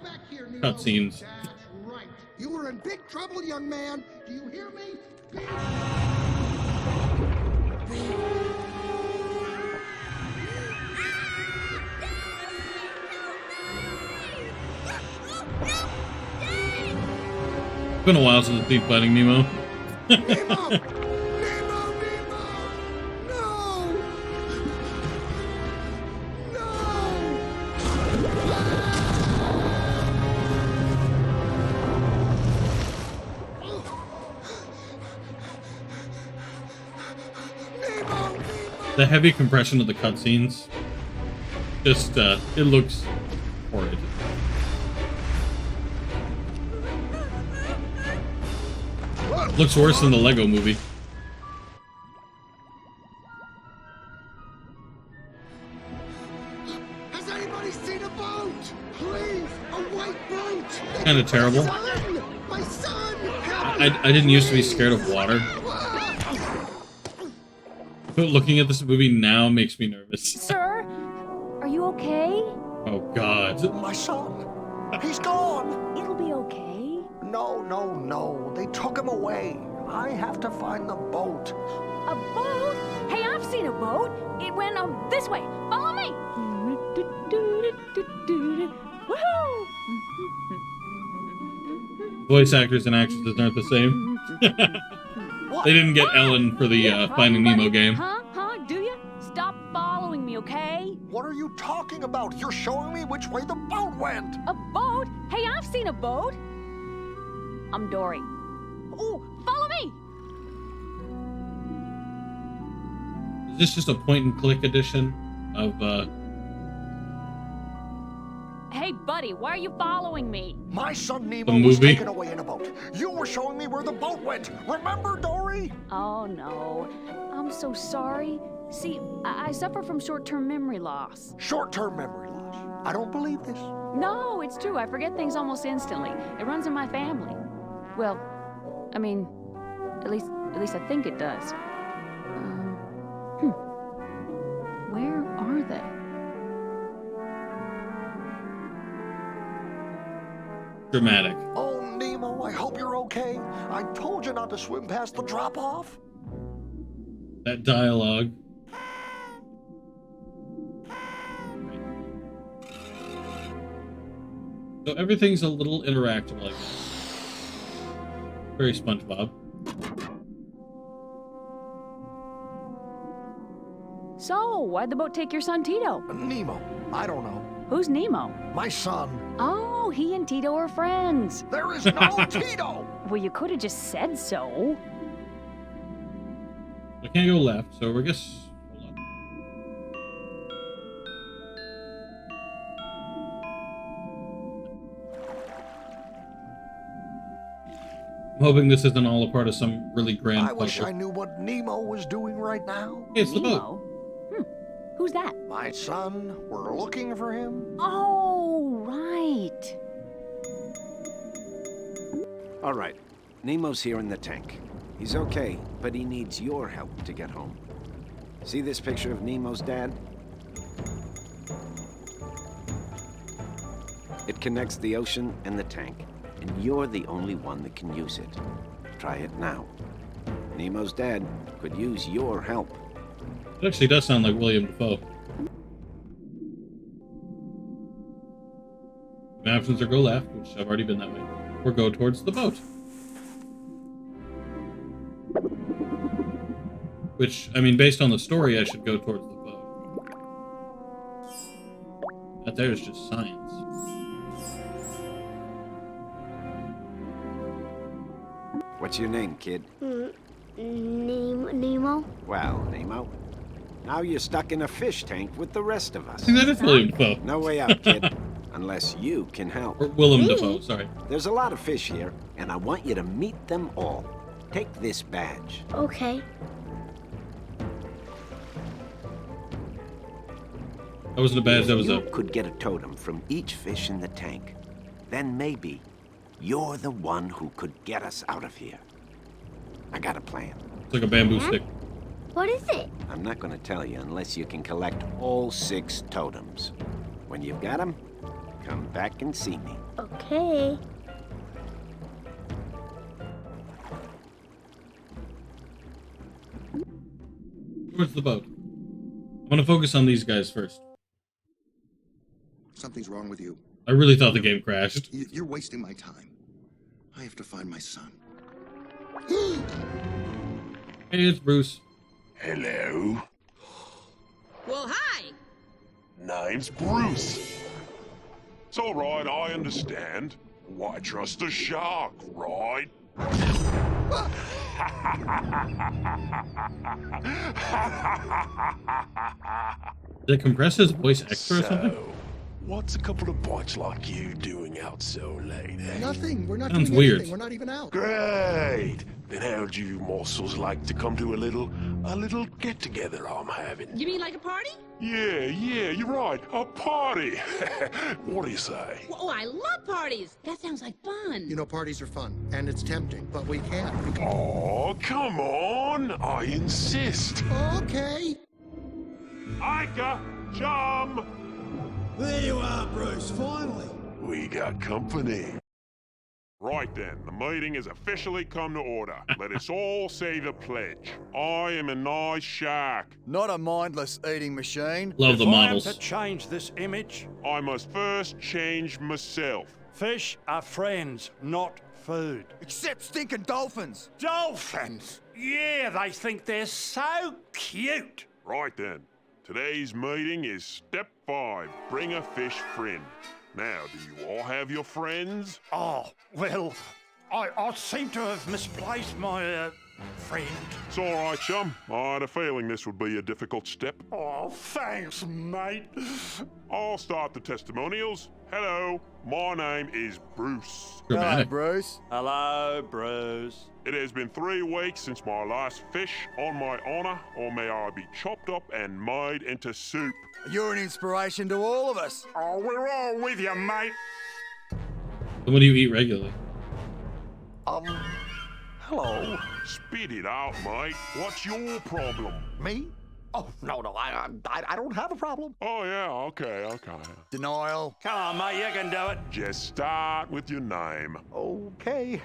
cutscenes. That's right. You were in big trouble, young man. Do you hear me? It's been a while since I've Finding Nemo. Nemo! Nemo! Nemo! No! Nemo! The heavy compression of the cutscenes, just it looks horrid. Looks worse than the Lego movie. Has anybody seen a boat? Please, a white boat! Kind of terrible. My son! I didn't used to be scared of water, but looking at this movie now makes me nervous. Sir, are you okay? Oh god. my son, he's gone. It'll be okay. No. They took him away. I have to find the boat. A boat? Hey, I've seen a boat. It went this way. Follow me. Woohoo! Voice actors and actresses aren't the same. They didn't get Ellen for the Finding Nemo game. Huh? Do you? Stop following me, okay? What are you talking about? You're showing me which way the boat went. A boat? Hey, I've seen a boat. I'm Dory. Oh, follow me. Is this just a point-and-click edition of Hey, buddy, why are you following me? My son The Nemo was movie? taken away in a boat. You were showing me where the boat went. Remember, Dory? Oh, no. I'm so sorry. See, I suffer from short-term memory loss. Short-term memory loss. I don't believe this. No, it's true. I forget things almost instantly. It runs in my family. Well, I mean, at least I think it does. Where are they? dramatic. Oh, Nemo, I hope you're okay. I told you not to swim past the drop-off. That dialogue. So everything's a little interactive like this. Very SpongeBob. So, why'd the boat take your son Tito? Nemo, I don't know. Who's Nemo? My son. Oh, he and Tito are friends. There is no Tito! Well, you could have just said so. I can't go left, so I guess. Hold on. I'm hoping this isn't all a part of some really grand I wish puzzle. I knew what Nemo was doing right now. Hey, it's the boat. Nemo? Who's that? My son, we're looking for him. Oh, right. All right. Nemo's here in the tank. He's okay, but he needs your help to get home. See this picture of Nemo's dad? It connects the ocean and the tank, and you're the only one that can use it. Try it now. Nemo's dad could use your help. It actually does sound like William Dafoe. My options are go left, which I've already been that way, or go towards the boat. Which, I mean, based on the story, I should go towards the boat. That there is just science. What's your name, kid? Nemo? Well, Nemo, now you're stuck in a fish tank with the rest of I us. think that is William Dafoe. No way out, kid. Unless you can help. Or Willem Dafoe, sorry. There's a lot of fish here, and I want you to meet them all. Take this badge. Okay. That wasn't a badge, that was You a... could get a totem from each fish in the tank. Then maybe you're the one who could get us out of here. I got a plan. It's like a bamboo stick. What is it? I'm not going to tell you unless you can collect all 6 totems. When you've got them, come back and see me. Okay. Towards the boat. I'm gonna focus on these guys first. Something's wrong with you. I really thought the game crashed. You're wasting my time. I have to find my son. Hey, it's Bruce. Hello. Well, hi. Name's Bruce. It's all right, I understand. Why trust a shark, right? Did it compress his voice extra or something? What's a couple of boys like you doing out so late, eh? Nothing. We're not Sounds doing weird. anything. We're not even out. Great. Then how'd you morsels like to come to a little get-together I'm having? You mean like a party? Yeah, you're right. A party. What do you say? Oh, I love parties. That sounds like fun. You know, parties are fun, and it's tempting, but we can't. Oh, come on. I insist. Okay. Ika, chum. There you are, Bruce, finally. We got company. Right then, the meeting has officially come to order. Let us all say the pledge. I am a nice shark. Not a mindless eating machine. Love the models. If I am to change this image, I must first change myself. fish are friends, not food. Except stinking dolphins. Dolphins! Yeah, they think they're so cute. Right then, today's meeting is step 5. Bring a fish friend. Now, do you all have your friends? Oh, well, I seem to have misplaced my, friend. It's all right, chum. I had a feeling this would be a difficult step. Oh, thanks, mate. I'll start the testimonials. Hello, my name is Bruce. Hello, Dramatic. Bruce. Hello, Bruce. It has been 3 weeks since my last fish. On my honor, or may I be chopped up and made into soup. You're an inspiration to all of us. Oh, we're all with you, mate. So what do you eat regularly? Hello. Spit it out, mate. What's your problem? Me? Oh, no, I don't have a problem. Oh, yeah, okay. Denial. Come on, mate, you can do it. Just start with your name. Okay.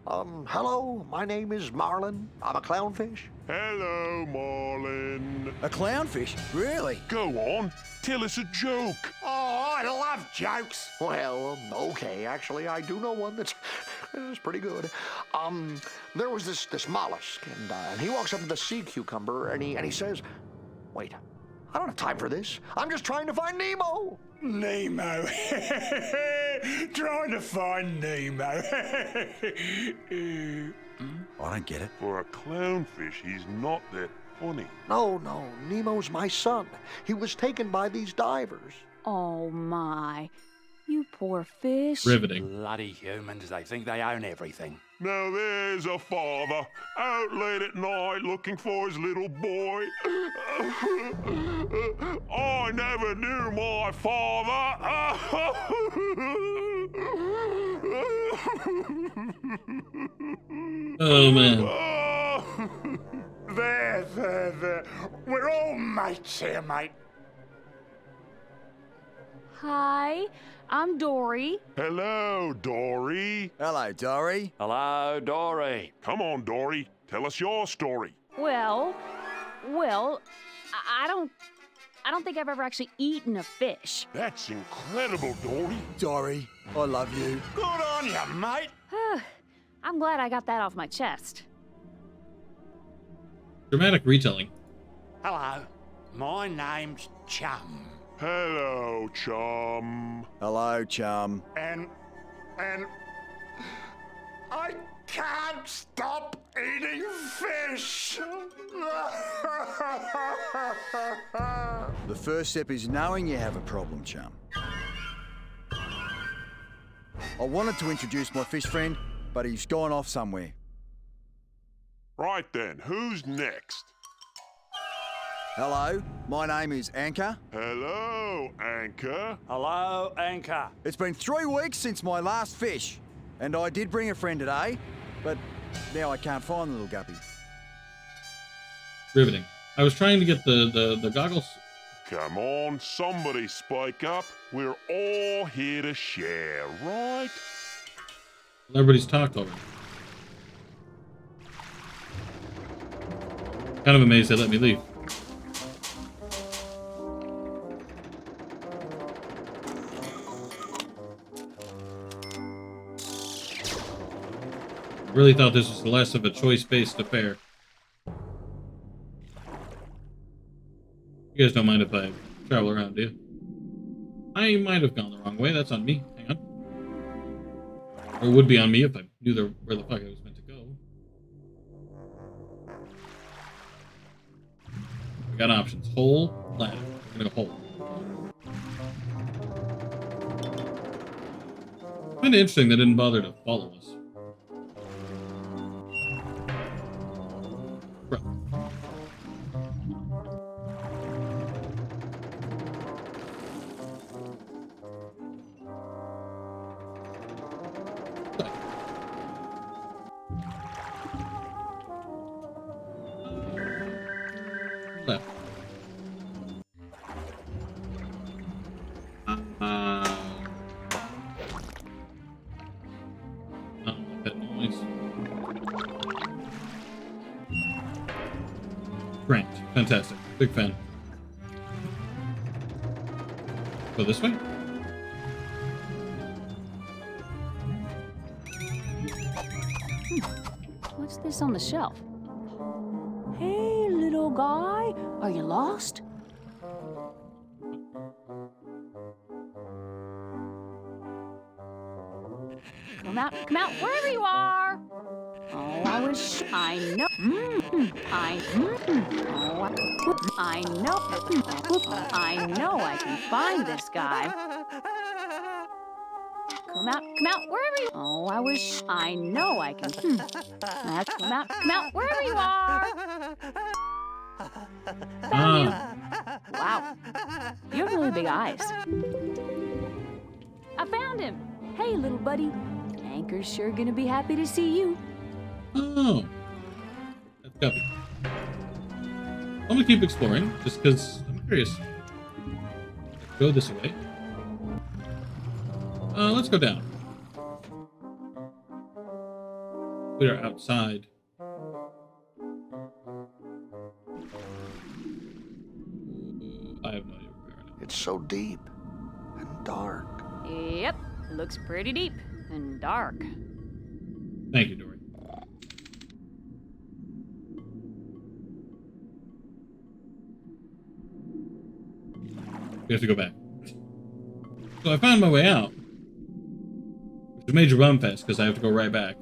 Hello, my name is Marlin. I'm a clownfish. Hello, Marlin. A clownfish? Really? Go on, tell us a joke. Oh, I love jokes. Well, okay, actually, I do know one that's pretty good. There was this mollusk, and he walks up to the sea cucumber, and he says, "Wait, I don't have time for this. I'm just trying to find Nemo." Nemo. Trying to find Nemo. I don't get it. For a clownfish, he's not that funny. No, Nemo's my son. He was taken by these divers. Oh, my. You poor fish. Riveting. Bloody humans, they think they own everything. Now there's a father out late at night looking for his little boy. I never knew my father. Oh, man. There. We're all mates here, mate. Hi, I'm Dory. Hello, Dory. Hello, Dory. Hello, Dory. Come on, Dory. Tell us your story. Well, I don't think I've ever actually eaten a fish. That's incredible, Dory. Dory, I love you. Good on you, mate. I'm glad I got that off my chest. Dramatic retelling. Hello, my name's Chum. Hello, chum. Hello, chum. And I can't stop eating fish. The first step is knowing you have a problem, chum. I wanted to introduce my fish friend, but he's gone off somewhere. Right then, who's next? Hello, my name is Anchor. Hello, Anchor. Hello, Anchor. It's been 3 weeks since my last fish, and I did bring a friend today, but now I can't find the little guppy. Riveting. I was trying to get the goggles. Come on, somebody spike up. We're all here to share, right? Everybody's talked already. Kind of amazed they let me leave. Really thought this was less of a choice-based affair. You guys don't mind if I travel around, do you? I might have gone the wrong way. That's on me. Hang on. Or it would be on me if I knew where the fuck I was meant to go. I got options. Hole, ladder. I'm gonna go hole. Kinda interesting they didn't bother to follow us. Bro. Left. That noise. Grant, fantastic. Big fan. Go this way? What's this on the shelf? Hey, little guy, are you lost? Come out, wherever you are. Oh, I wish I know. I know I can find this guy. Come out, wherever you. Oh, I wish I know I can. Come out, wherever you are. Found you. Wow, you have really big eyes. I found him. Hey, little buddy. Anchor's sure gonna be happy to see you. Oh. That's Guppy. I'm gonna keep exploring, just because I'm curious. Go this way. Let's go down. We are outside. I have no idea where we are now. It's so deep and dark. Yep, looks pretty deep and dark. Thank you, Dory. We have to go back. So I found my way out. Which is a major bum fest, because I have to go right back.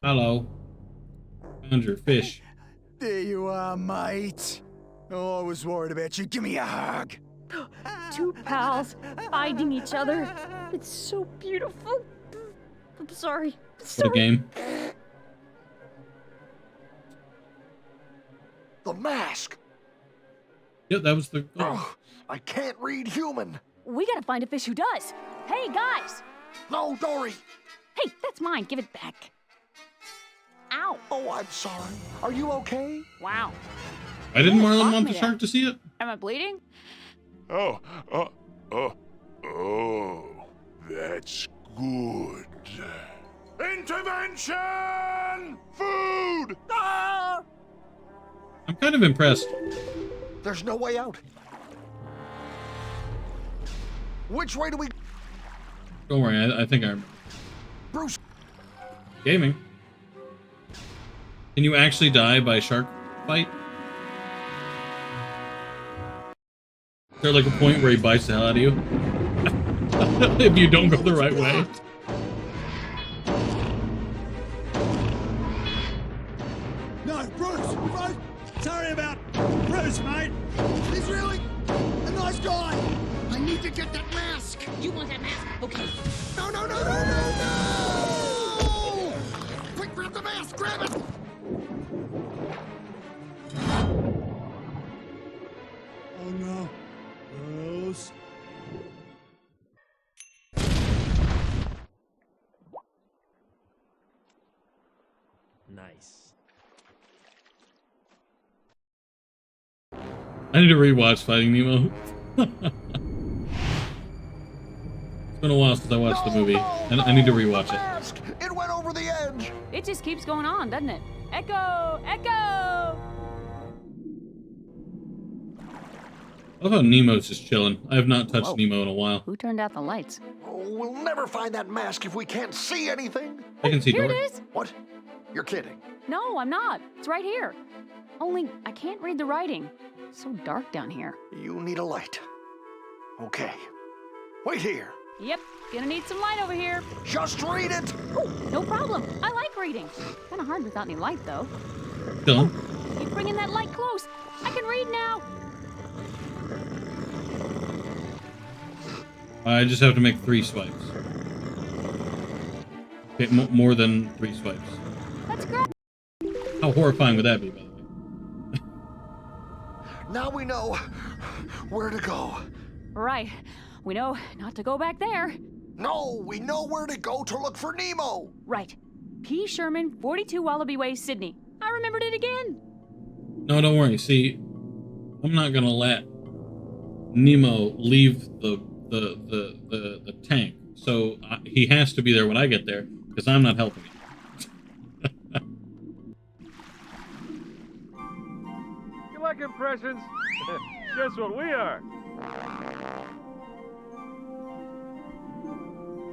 Hello. Found your fish. There you are, mate. Oh, I was worried about you. Give me a hug. Two pals finding each other. It's so beautiful. I'm sorry. What a game. The mask. Yep, that was the... Oh, I can't read human. We gotta find a fish who does. Hey, guys. No, Dory. Hey, that's mine. Give it back. Ow. Oh, I'm sorry. Are you okay? Wow. Why didn't Marlon Fuck want me the then. shark to see it? Am I bleeding? Oh, that's good. Intervention! Food! Ah! I'm kind of impressed. There's no way out. Which way do we... Don't worry, I think I remember. Bruce... Gaming. Can you actually die by a shark fight? Is there like a point where he bites the hell out of you? If you don't go the right way. No, Bruce! Sorry about Bruce, mate. He's really a nice guy. I need to get that mask. You want that mask? Okay. No! Quick, grab the mask. Grab it. Oh no. Bruce. Nice. I need to rewatch Finding Nemo. It's been a while since I watched the movie, and I need to rewatch it. Mask! It went over the edge. It just keeps going on, doesn't it? Echo! Echo! I love how Nemo's just chilling. I have not touched Nemo in a while. Who turned out the lights? Oh, we'll never find that mask if we can't see anything. I can see Here Dory. it is! What? You're kidding. No, I'm not. It's right here. Only, I can't read the writing. It's so dark down here. You need a light. Okay. Wait here. Yep, gonna need some light over here. Just read it. No problem. I like reading. Kinda hard without any light, though. Chilling. Keep bringing that light close. I can read now. I just have to make 3 swipes. Okay, more than 3 swipes. That's great. How horrifying would that be, by the way? Now we know where to go. Right. We know not to go back there. No, we know where to go to look for Nemo. Right. P. Sherman, 42 Wallaby Way, Sydney. I remembered it again. No, don't worry. See, I'm not gonna let Nemo leave the tank. So he has to be there when I get there, because I'm not helping him. You like impressions? Guess what we are?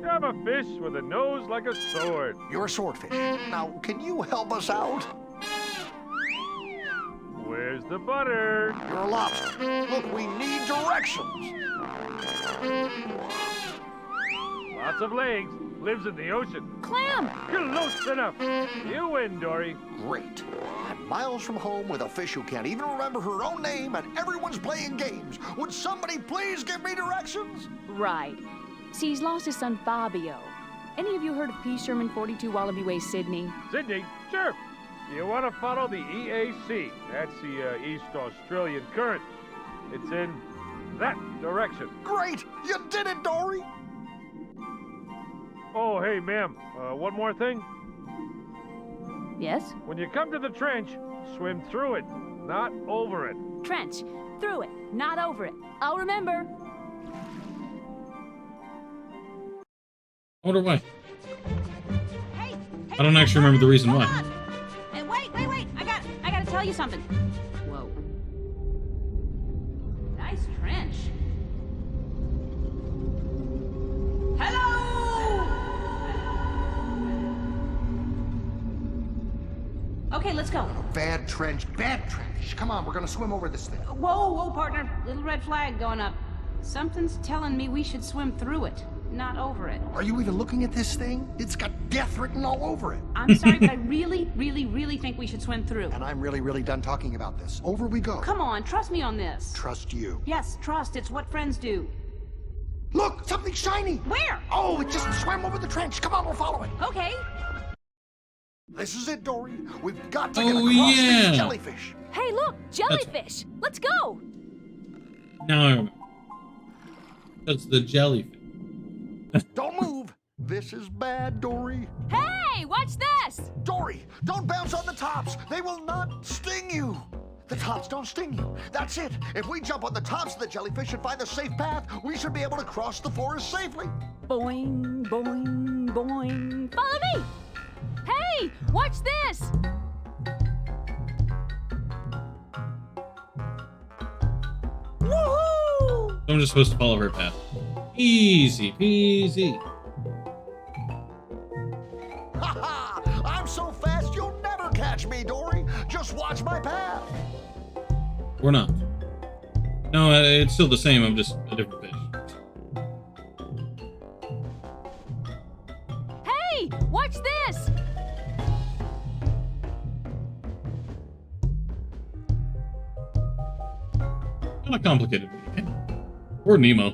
I'm a fish with a nose like a sword. You're a swordfish. Now, can you help us out? Where's the butter? You're a lobster. Look, we need directions. Lots of legs. Lives in the ocean. Clam! Close enough. You win, Dory. Great. I'm miles from home with a fish who can't even remember her own name, and everyone's playing games. Would somebody please give me directions? Right. See, he's lost his son Fabio. Any of you heard of P. Sherman, 42 Wallaby Way, Sydney? Sydney? Sure. You want to follow the EAC. That's the East Australian Current. It's in that direction. Great! You did it, Dory! Oh, hey, ma'am. One more thing. Yes? When you come to the trench, swim through it, not over it. Trench. Through it, not over it. I'll remember. I wonder why. Hey, I don't actually remember the reason why. Hey, wait. I gotta tell you something. Whoa. Nice trench. Hello! Okay, let's go. Bad trench. Come on, we're gonna swim over this thing. Whoa, partner. Little red flag going up. Something's telling me we should swim through it, not over it. Are you even looking at this thing? It's got death written all over it. I'm sorry, but I really think we should swim through. And I'm really done talking about this. Over we go. Come on, trust me on this. Trust you. Yes, trust. It's what friends do. Look, something shiny. Where? Oh, it just swam over the trench. Come on, we'll follow it. Okay. This is it, Dory. We've got to get Oh, across yeah. these jellyfish. Hey, look! Jellyfish! Let's go! Now I remember. That's the jellyfish. Don't move. This is bad, Dory. Hey, watch this! Dory, don't bounce on the tops. They will not sting you. The tops don't sting you. That's it. If we jump on the tops of the jellyfish and find the safe path, we should be able to cross the forest safely. Boing, boing, boing. Follow me! Hey, watch this! Woohoo! I'm just supposed to follow her path. Easy peasy. Ha ha! I'm so fast you'll never catch me, Dory. Just watch my path. Or not. No, it's still the same. I'm just a different fish. Hey, watch this! Kind of complicated. Or Nemo.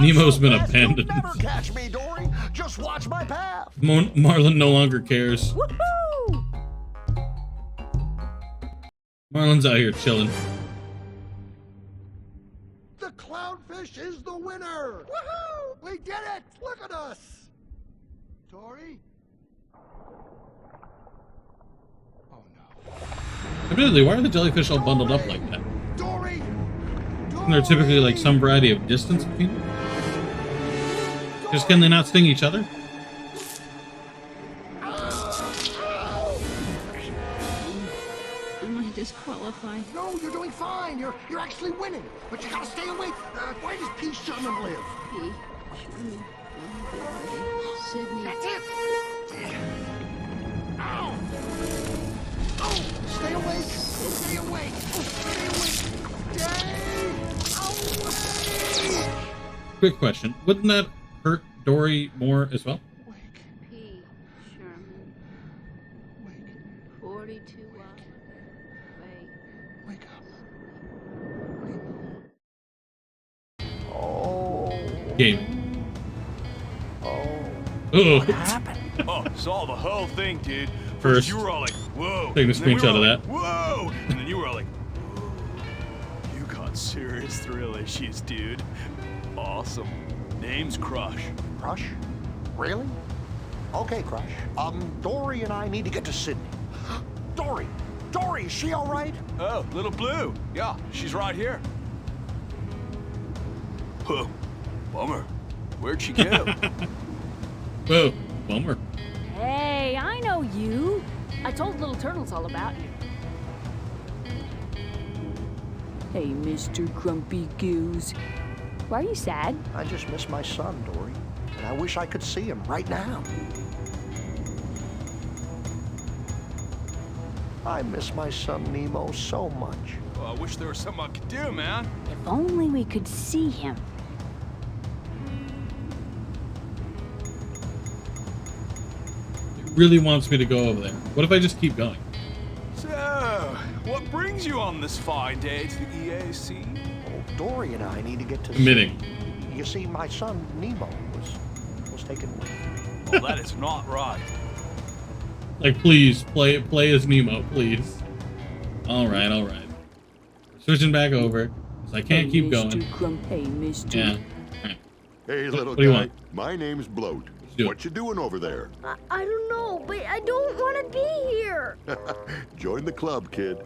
Nemo's been abandoned. Never catch me, Dory. Just watch my path. Marlin no longer cares. Woohoo! Marlin's out here chilling. The clownfish is the winner! Woohoo! We did it! Look at us! Dory? Oh no. Admittedly, why are the jellyfish all bundled up like that? Dory! Isn't there typically like some variety of distance between them? Just can they not sting each other? Am I disqualified? No, you're doing fine. You're actually winning. But you gotta stay awake. Where does P. Sherman live? P. Sherman. Sydney. That's it! Ow! Oh! Stay awake! Stay awake! Stay awake! Quick question. Wouldn't that hurt Dory more as well? P. Sherman. 42 hours. Wake up. Oh. Game. Oh. Oh. What happened? Oh, saw the whole thing, dude. First, you were all like, whoa. taking a and then we screenshot were of all that. like, whoa. And then you were all like, whoa. You got serious thrill issues, dude. Awesome. Name's Crush. Crush? Really? Okay, Crush. Dory and I need to get to Sydney. Dory! Dory, is she all right? Oh, little Blue. Yeah, she's right here. Whoa. Bummer. Where'd she go? Whoa. Bummer. Hey, I know you. I told little turtles all about you. Hey, Mr. Grumpy Goose. Why are you sad? I just miss my son, Dory. And I wish I could see him right now. I miss my son Nemo so much. Well, I wish there was something I could do, man. If only we could see him. It really wants me to go over there. What if I just keep going? So, what brings you on this fine day to the EAC? Oh, Dory and I need to get to Admitting. Sydney. You see, my son Nemo was taken away from me. Well, that is not right. Like, please, play as Nemo, please. Alright. Switching back over, because I can't keep going. Hey, Mr. Yeah. Right. Hey, little what do you guy. want? My name's Bloat. do What you doing over there? I don't know, but I don't want to be here. Join the club, kid.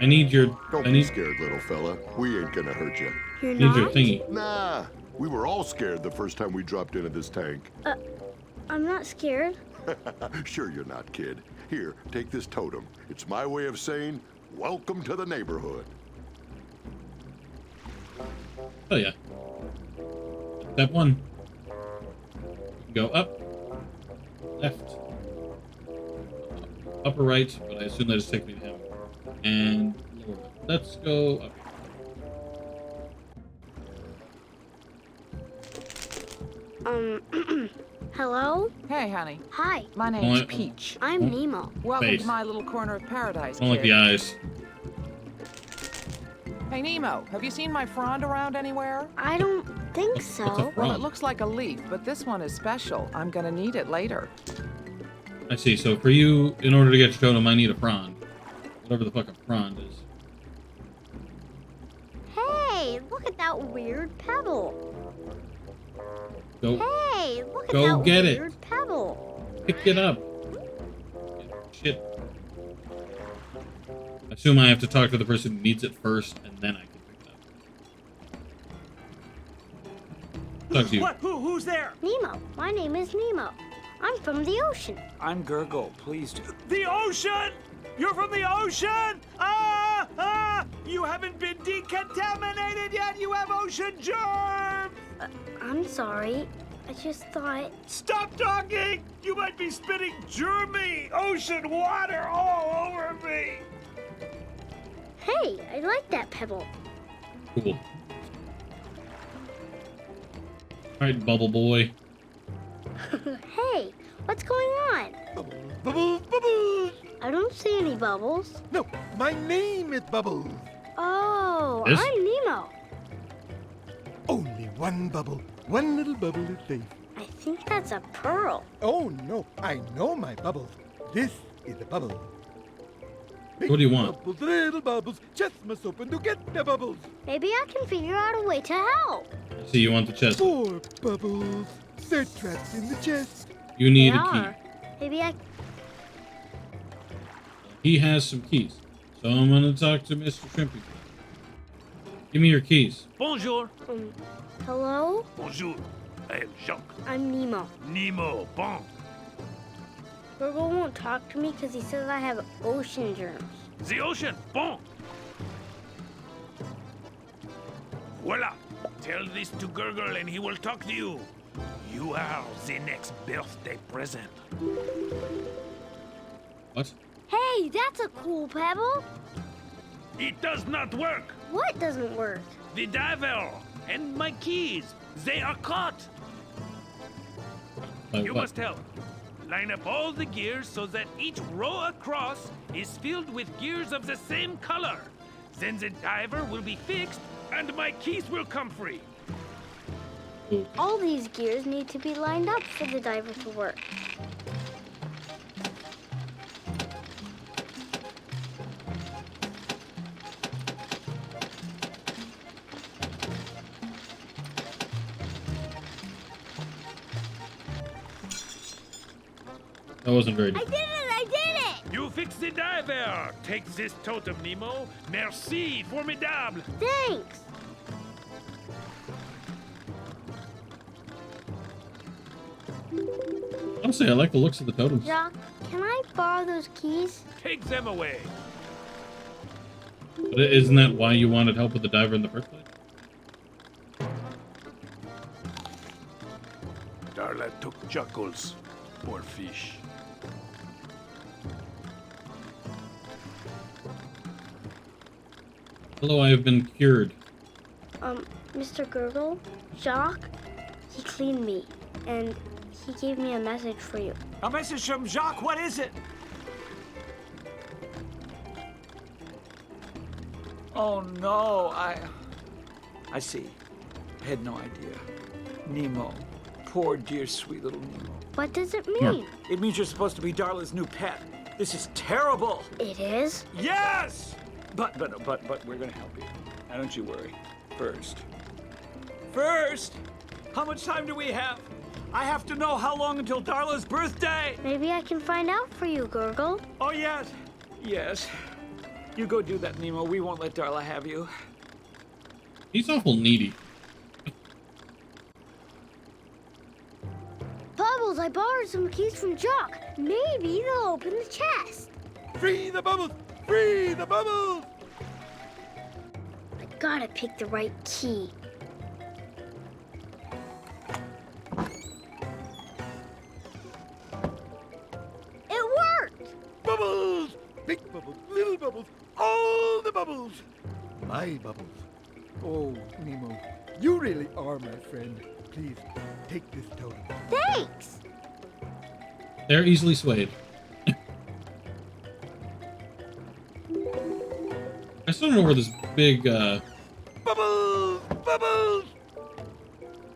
I need your... Don't be scared, little fella. We ain't gonna hurt you. You're Need your not? thingy. Nah, we were all scared the first time we dropped into this tank. I'm not scared. Sure you're not, kid. Here, take this totem. It's my way of saying, welcome to the neighborhood. Oh, yeah. Step 1. Go up. Left. Upper right, but I assume that just takes me to him. And lower left. Let's go up here. Hello? Hey, honey. Hi. My name's Peach. I'm Nemo. Welcome Face. to my little corner of paradise, I don't like kid. the eyes. Hey, Nemo, have you seen my frond around anywhere? I don't think What's a so. Well, frond? it looks like a leaf, but this one is special. I'm gonna need it later. I see. So for you, in order to get your totem, I need a frond. Whatever the fuck a frond is. Hey, look at that weird pebble. Go. Hey, look at Go that get it. weird pebble. Pick it up. Shit. I assume I have to talk to the person who needs it first, and then I can pick it up. Talk to you. What? Who's there? Nemo. My name is Nemo. I'm from the ocean. I'm Gurgle. Please do. The ocean! You're from the ocean! You haven't been decontaminated yet! You have ocean germs! I'm sorry. I just thought... Stop talking! You might be spitting germy ocean water all over me! Hey, I like that pebble. Cool. Alright, Bubble Boy. Hey, what's going on? Bubbles, bubbles! I don't see any bubbles. No, my name is Bubbles. Oh, This? I'm Nemo. Only one bubble. One little bubble is safe. I think that's a pearl. Oh, no, I know my bubbles. This is a bubble. Big What do you want? Bubbles, little bubbles, chest must open to get the bubbles. Maybe I can figure out a way to help. So you want the chest? 4 bubbles. They're trapped in the chest. You need They a key. are. Maybe I... He has some keys. So I'm gonna talk to Mr. Shrimpy. Give me your keys. Bonjour. Hello? Bonjour. I am Jacques. I'm Nemo. Nemo. Bon. Gurgle won't talk to me because he says I have ocean germs. The ocean. Bon. Voila. Tell this to Gurgle and he will talk to you. You are the next birthday present. What? Hey, that's a cool pebble. It does not work. What doesn't work? The diver and my keys. They are caught. You what? must help. Line up all the gears so that each row across is filled with gears of the same color. Then the diver will be fixed and my keys will come free. All these gears need to be lined up for the diver to work. That wasn't very good. I did it! You fix the diver. Take this totem, Nemo. Merci, formidable. Thanks! Honestly, I like the looks of the totems. Jacques, can I borrow those keys? Take them away. But isn't that why you wanted help with the diver in the first place? Darla took Juckles. Poor fish. Hello, I have been cured. Mr. Gurgle, Jacques, he cleaned me, and he gave me a message for you. A message from Jacques. What is it? Oh no, I see. I had no idea. Nemo. Poor dear sweet little Nemo. What does it mean? It means you're supposed to be Darla's new pet. This is terrible. It is? Yes! But we're gonna help you. Now don't you worry. First, how much time do we have? I have to know how long until Darla's birthday. Maybe I can find out for you, Gurgle. Oh, yes. Yes. You go do that, Nemo. We won't let Darla have you. He's awful needy. Bubbles, I borrowed some keys from Jacques. Maybe they'll open the chest. Free the bubbles! Free the bubbles! I gotta pick the right key. It worked! Bubbles! Big bubbles, little bubbles, all the bubbles! My bubbles. Oh, Nemo, you really are my friend. Please, take this totem. Thanks! They're easily swayed. I still don't know where this big, Bubbles! Bubbles!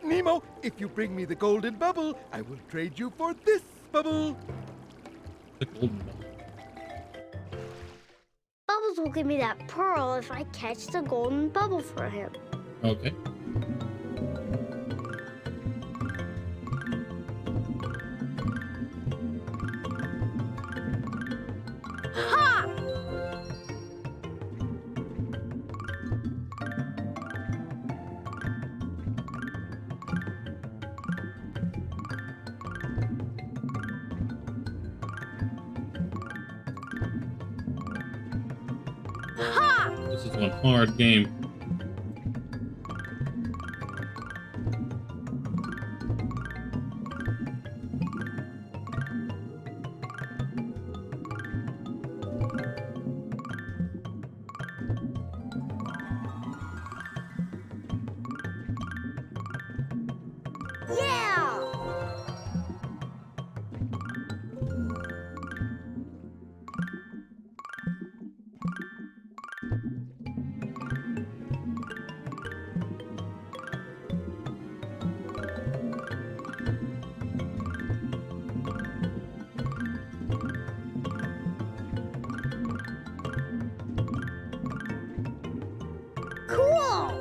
Nemo, if you bring me the golden bubble, I will trade you for this bubble. The golden bubble. Bubbles will give me that pearl if I catch the golden bubble for him. Okay. Ha! Ha! This is one hard game. Yeah! Cool!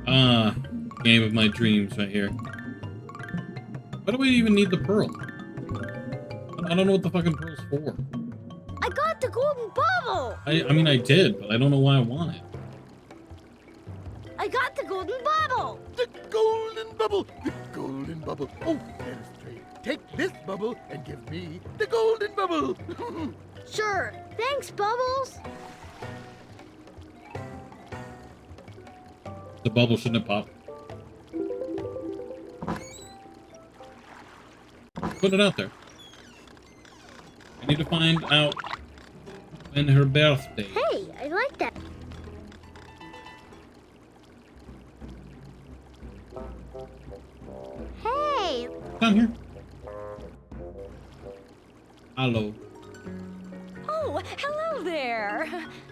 Ah, game of my dreams right here. Why do we even need the pearl? I don't know what the fucking pearl's for. I got the golden bubble! I mean, I did, but I don't know why I want it. I got the golden bubble! The golden bubble! The golden bubble! Oh, that is straight. Take this bubble and give me the golden bubble! Sure. Thanks, Bubbles. The bubble shouldn't have popped. Put it out there. I need to find out when her birthday. Hey, I like that. Hey! Down here. Hello. Oh, hello there.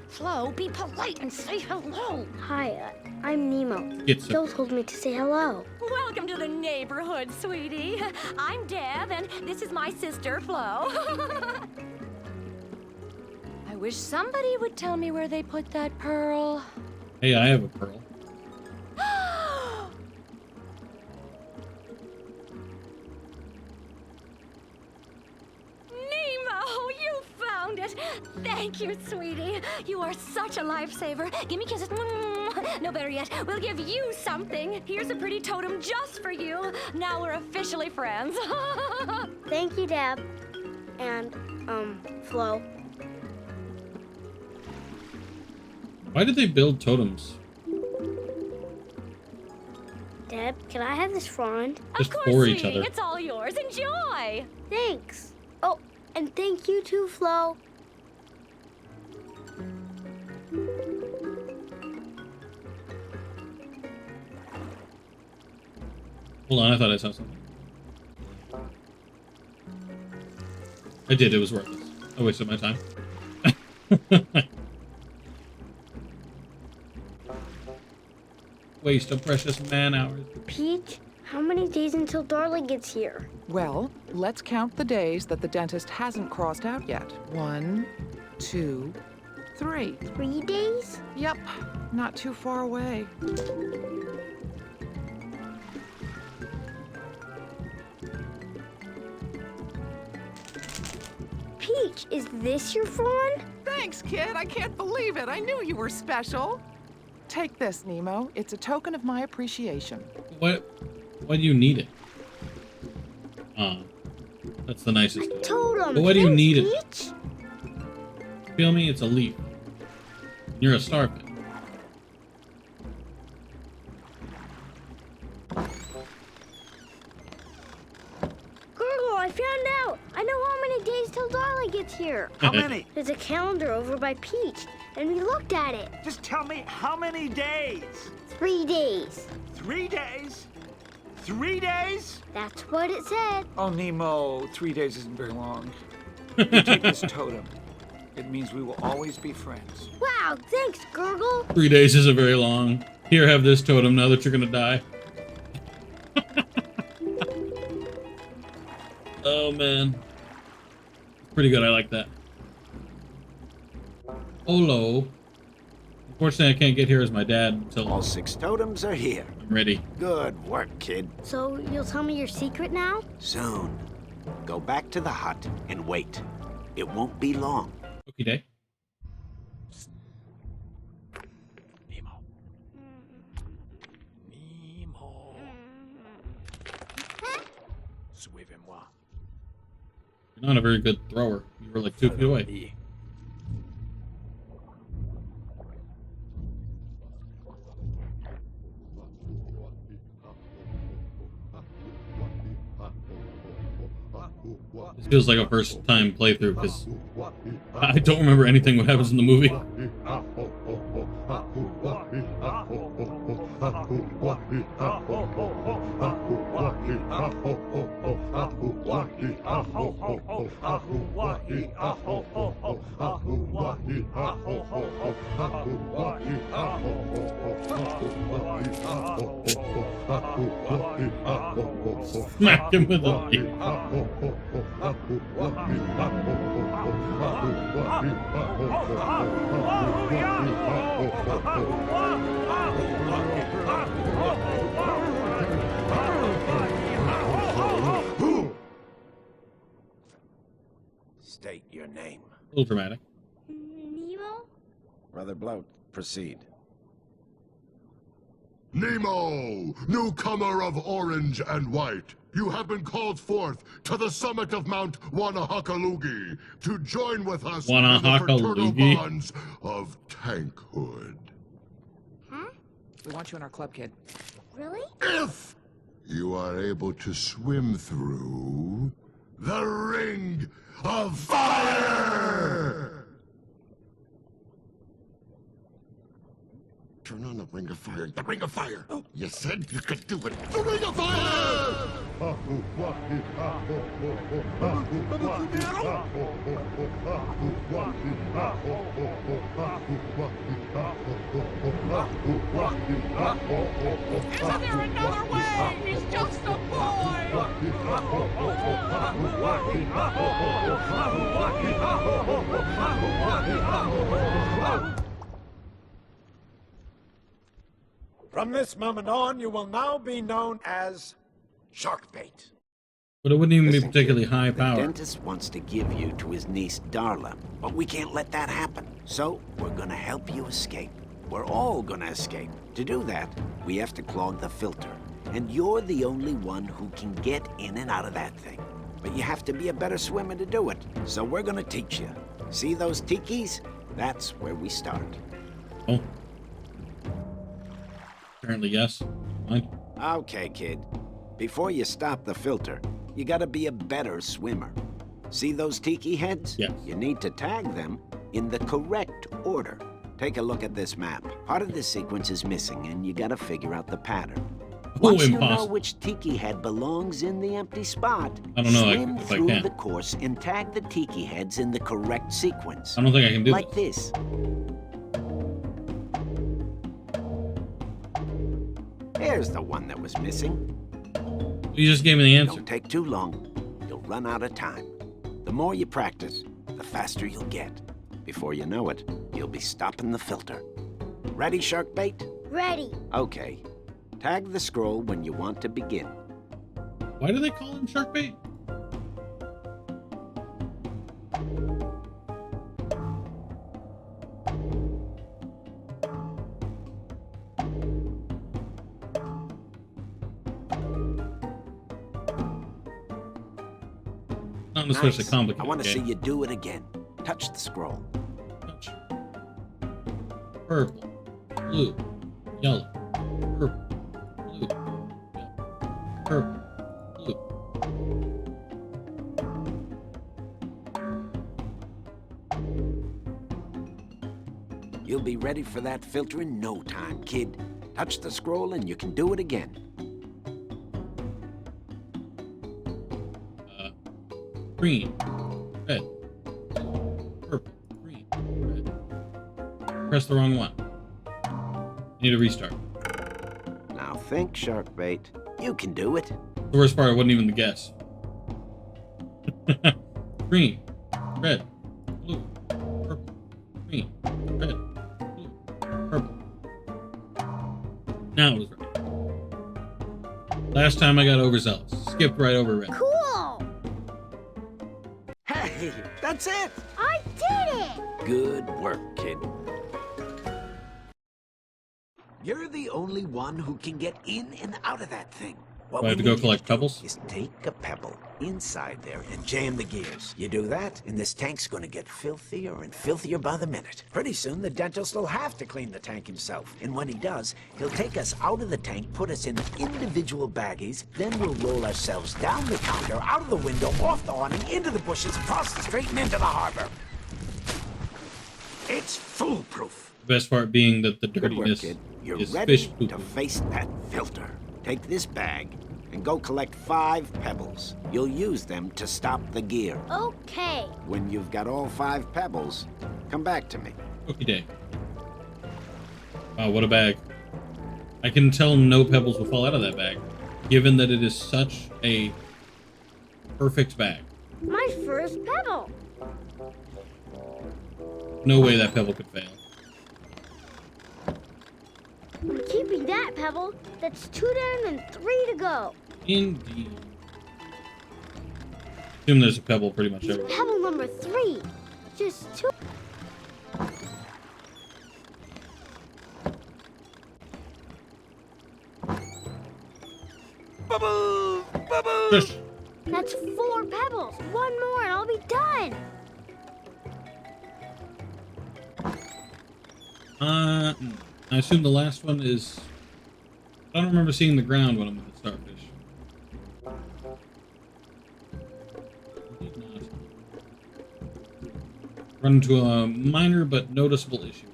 Flo, be polite and say hello. Hi, I'm Nemo. Get some. Joe told me to say hello. Welcome to the neighborhood, sweetie. I'm Deb, and this is my sister, Flo. I wish somebody would tell me where they put that pearl. Hey, I have a pearl. Nemo, you found it. Thank you, sweetie. You are such a lifesaver. Give me kisses. No, better yet, we'll give you something. Here's a pretty totem just for you. Now we're officially friends. Thank you, Deb. And, Flo. Why did they build totems? Deb, can I have this frond? Just Of course, for each sweetie. other. It's all yours. Enjoy. Thanks. Oh, and thank you too, Flo. Hold on, I thought I saw something. I did, it was worthless. I wasted my time. Waste of precious man hours. Peach, how many days until Darla gets here? Well, let's count the days that the dentist hasn't crossed out yet. 1, 2, 3. 3 days? Yep, not too far away. Peach, is this your frond? Thanks, kid. I can't believe it. I knew you were special. Take this, Nemo. It's a token of my appreciation. Why do you need it? That's the nicest. Totem. But why do you need it? Peach? Feel me? It's a leaf. You're a starfish. Gurgle, I found out. I know how many days till Darla gets here. How many? There's a calendar over by Peach, and we looked at it. Just tell me how many days? 3 days. 3 days? 3 days? That's what it said. Oh, Nemo, 3 days isn't very long. You take this totem. It means we will always be friends. Wow, thanks, Gurgle. 3 days isn't very long. Here, have this totem now that you're gonna die. Oh man, pretty good. I like that. Olo. Unfortunately, I can't get here as my dad until all 6 totems are here. I'm ready. Good work, kid. So you'll tell me your secret now? Soon. Go back to the hut and wait. It won't be long. Okay, day. Nemo. Nemo. Suivez-moi. You're not a very good thrower. You were like 2 feet away. This feels like a first time playthrough because I don't remember anything what happens in the movie. Smack him with a leaf. State your name. A little dramatic. Nemo? Brother Bloat, proceed. Nemo, newcomer of orange and white, you have been called forth to the summit of Mount Wanahakalugi to join with us in the fraternal bonds of tankhood. Huh? We want you in our club, kid. Really? If you are able to swim through the Ring of Fire! Turn on the Ring of Fire. The Ring of Fire! You said you could do it. The Ring of Fire! Isn't there another way? He's just a boy! From this moment on, you will now be known as Sharkbait. But it wouldn't even be particularly high The power. dentist wants to give you to his niece Darla, but we can't let that happen. So we're gonna help you escape. We're all gonna escape. To do that, we have to clog the filter. And you're the only one who can get in and out of that thing. But you have to be a better swimmer to do it. So we're gonna teach you. See those tikis? That's where we start. Oh. Apparently, yes. Fine. Okay, kid. Before you stop the filter, you gotta be a better swimmer. See those tiki heads? Yes. You need to tag them in the correct order. Take a look at this map. Part of this sequence is missing, and you gotta figure out the pattern. Once you know which tiki head belongs in the empty spot, I don't know swim if I through can. the course and tag the tiki heads in the correct sequence. I don't think I can do like this. Here's the one that was missing. You just gave me the answer. Don't take too long. You'll run out of time. The more you practice, the faster you'll get. Before you know it, you'll be stopping the filter. Ready, Sharkbait? Ready. Okay. Tag the scroll when you want to begin. Why do they call him Sharkbait? Not especially complicated. I want to okay? see you do it again. Touch the scroll. Touch. Purple, blue, yellow, purple, blue, yellow, purple, blue. You'll be ready for that filter in no time, kid. Touch the scroll and you can do it again. Green, red, purple, green, red. Press the wrong one. You need a restart. Now think, Sharkbait. You can do it. The worst part, I wasn't even the guess. Green, red, blue, purple, green, red, blue, purple. Now it was right. Last time I got overzealous. Skipped right over red. Cool! Hey, that's it! I did it! Good work, kid. You're the only one who can get in and out of that thing. What Do I have we to go need you collect to do pebbles? is take a pebble inside there and jam the gears. You do that, and this tank's gonna get filthier and filthier by the minute. Pretty soon, the dentist will have to clean the tank himself. And when he does, he'll take us out of the tank, put us in individual baggies, then we'll roll ourselves down the counter, out of the window, off the awning, into the bushes, across the street, and into the harbor. It's foolproof. The best part being that the Good work, dirtiness kid. You're is ready fish poop. to face that filter. Take this bag and go collect 5 pebbles. You'll use them to stop the gear. Okay. When you've got all 5 pebbles, come back to me. Cookie day. Wow, what a bag. I can tell no pebbles will fall out of that bag, given that it is such a perfect bag. My first pebble. No way that pebble could fail. I'm keeping that pebble. That's 2 down and 3 to go. Indeed. Assume there's a pebble pretty much everywhere. Pebble number 3. Just 2. Bubbles! Bubbles! Shush. That's 4 pebbles. 1 more and I'll be done. I assume the last one is... I don't remember seeing the ground when I'm with the starfish. Indeed not. Run into a minor but noticeable issue.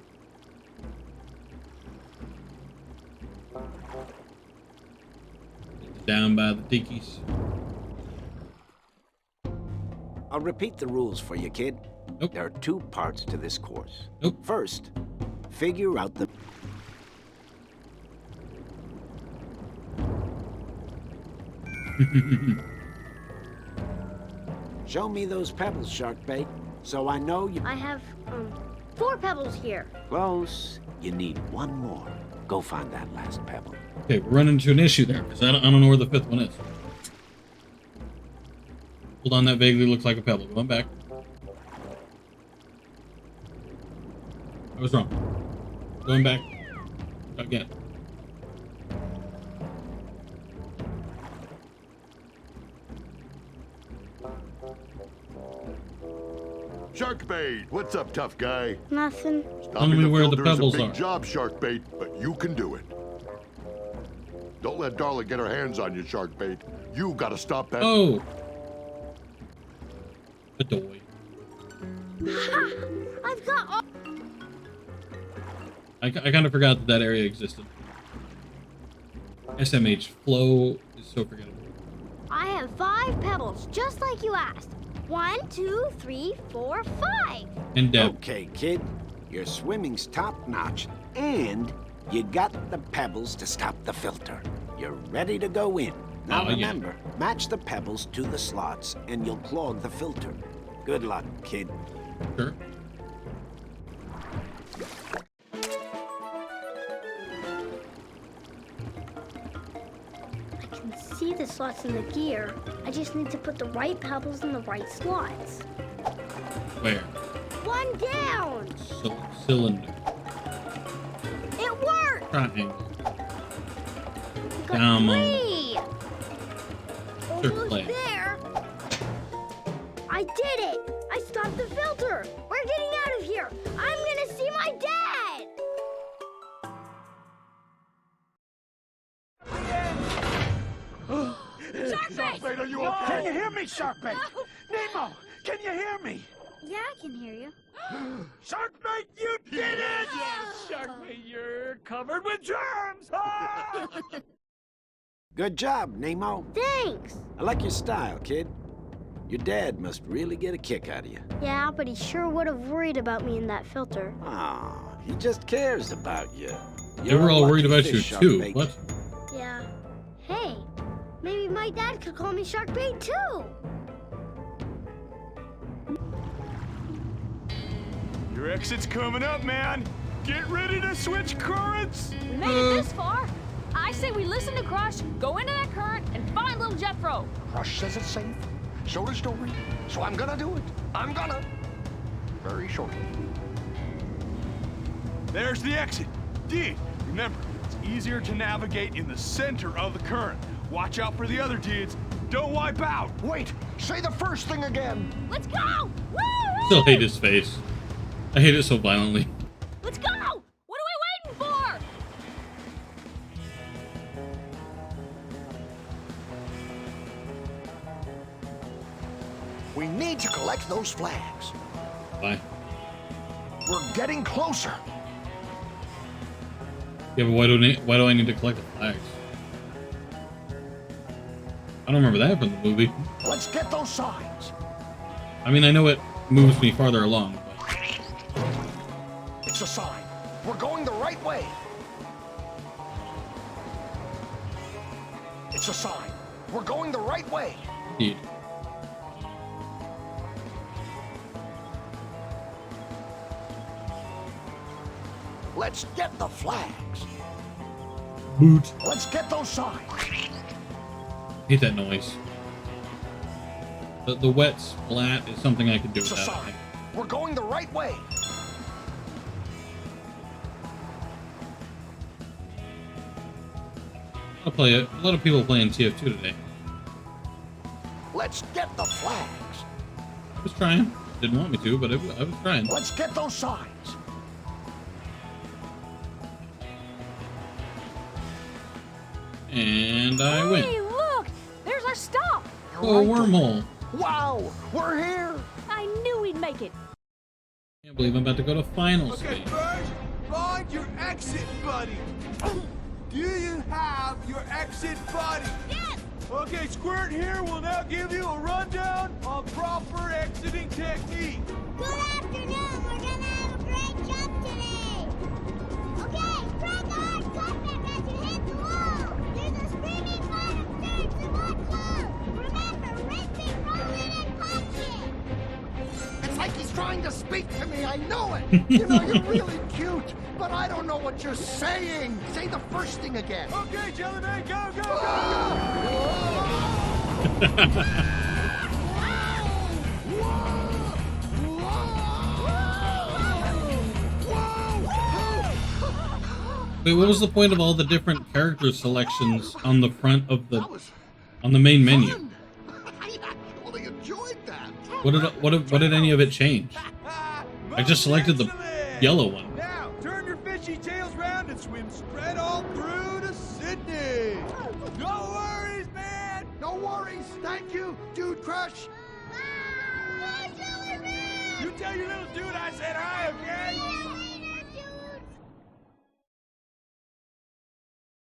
Down by the tiki's. I'll repeat the rules for you, kid. Nope. There are 2 parts to this course. Nope. First, figure out the... Show me those pebbles, Sharkbait, so I know you... I have, 4 pebbles here. Close. You need 1 more. Go find that last pebble. Okay, we're running into an issue there, because I don't know where the 5th one is. Hold on, that vaguely looks like a pebble. Going back. I was wrong. Going back. Again. Sharkbait, what's up, tough guy? Nothing. Tell me where the pebbles is a are. big job, Sharkbait, but you can do it. Don't let Darla get her hands on you, Sharkbait. You gotta stop that. Oh! Adoy. I've got all... I kind of forgot that that area existed. SMH flow is so forgettable. I have 5 pebbles, just like you asked. 1, 2, 3, 4, 5. And Deb. Okay, kid. Your swimming's top-notch, and you got the pebbles to stop the filter. You're ready to go in. Now remember, match the pebbles to the slots, and you'll clog the filter. Good luck, kid. Sure. I can see the slots in the gear. I just need to put the right pebbles in the right slots. Where? 1 down! Cylinder. It worked! Triangle. Got Come on. 3! Almost Play. there! I did it! I stopped the filter! We're getting out of here! I'm gonna see my dad! Sharkbait, are you okay? Can you hear me, Sharkbait? Nemo, can you hear me? Yeah, I can hear you. Sharkbait, you did it! Yes, Sharkbait, you're covered with germs! Ah! Good job, Nemo. Thanks! I like your style, kid. Your dad must really get a kick out of you. Yeah, but he sure would have worried about me in that filter. Aw, he just cares about you. They were all worried about you too. Sharkbait. What? Yeah. Hey, maybe my dad could call me Sharkbait too! Your exit's coming up, man. Get ready to switch currents. We made it this far. I say we listen to Crush, go into that current, and find little Jethro. Crush says it's safe. So does Dory. So I'm gonna do it. I'm gonna. Very shortly. There's the exit. Dee, remember, it's easier to navigate in the center of the current. Watch out for the other dudes. Don't wipe out. Wait, say the first thing again. Let's go! Woo! Still hate his face. I hate it so violently. Let's go! What are we waiting for? We need to collect those flags. Bye. We're getting closer. Yeah, but why do I need to collect the flags? I don't remember that from the movie. Let's get those signs. I mean, I know it moves me farther along, but... It's a sign. We're going the right way. It's a sign. We're going the right way. Indeed. Let's get the flags. Boot. Let's get those signs. Hate that noise. The wet splat is something I could do It's a without. sign. We're going the right way. I'll play it. A lot of people playing TF2 today. Let's get the flags. I was trying. Didn't want me to, but I was trying. Let's get those signs. And I win. Hey, look! There's our stop! Oh, wormhole. Wow, we're here. I knew we'd make it. Can't believe I'm about to go to finals. Okay, first, find your exit buddy. Do you have your exit buddy? Yes! Okay, Squirt here will now give you a rundown on proper exiting technique. Good afternoon. We're gonna have a great jump today. Okay, grab the hard contact as you hit the wall. There's a screaming flood of dirt, so watch out. Remember, ripping, rolling, and punching. It's like he's trying to speak to me. I know it. You know, you're really cute, but I don't know what you're saying. Say the first thing again. Okay, Jelly Man, go, go, go, Wait, what was the point of all the different character selections on the front of the main menu? I actually enjoyed that. What did any of it change? I just selected the yellow one. Now, turn your fishy tails round and swim straight on through to Sydney. No worries, man. No worries. Thank you, Dude Crush. You tell your little dude I said hi, okay?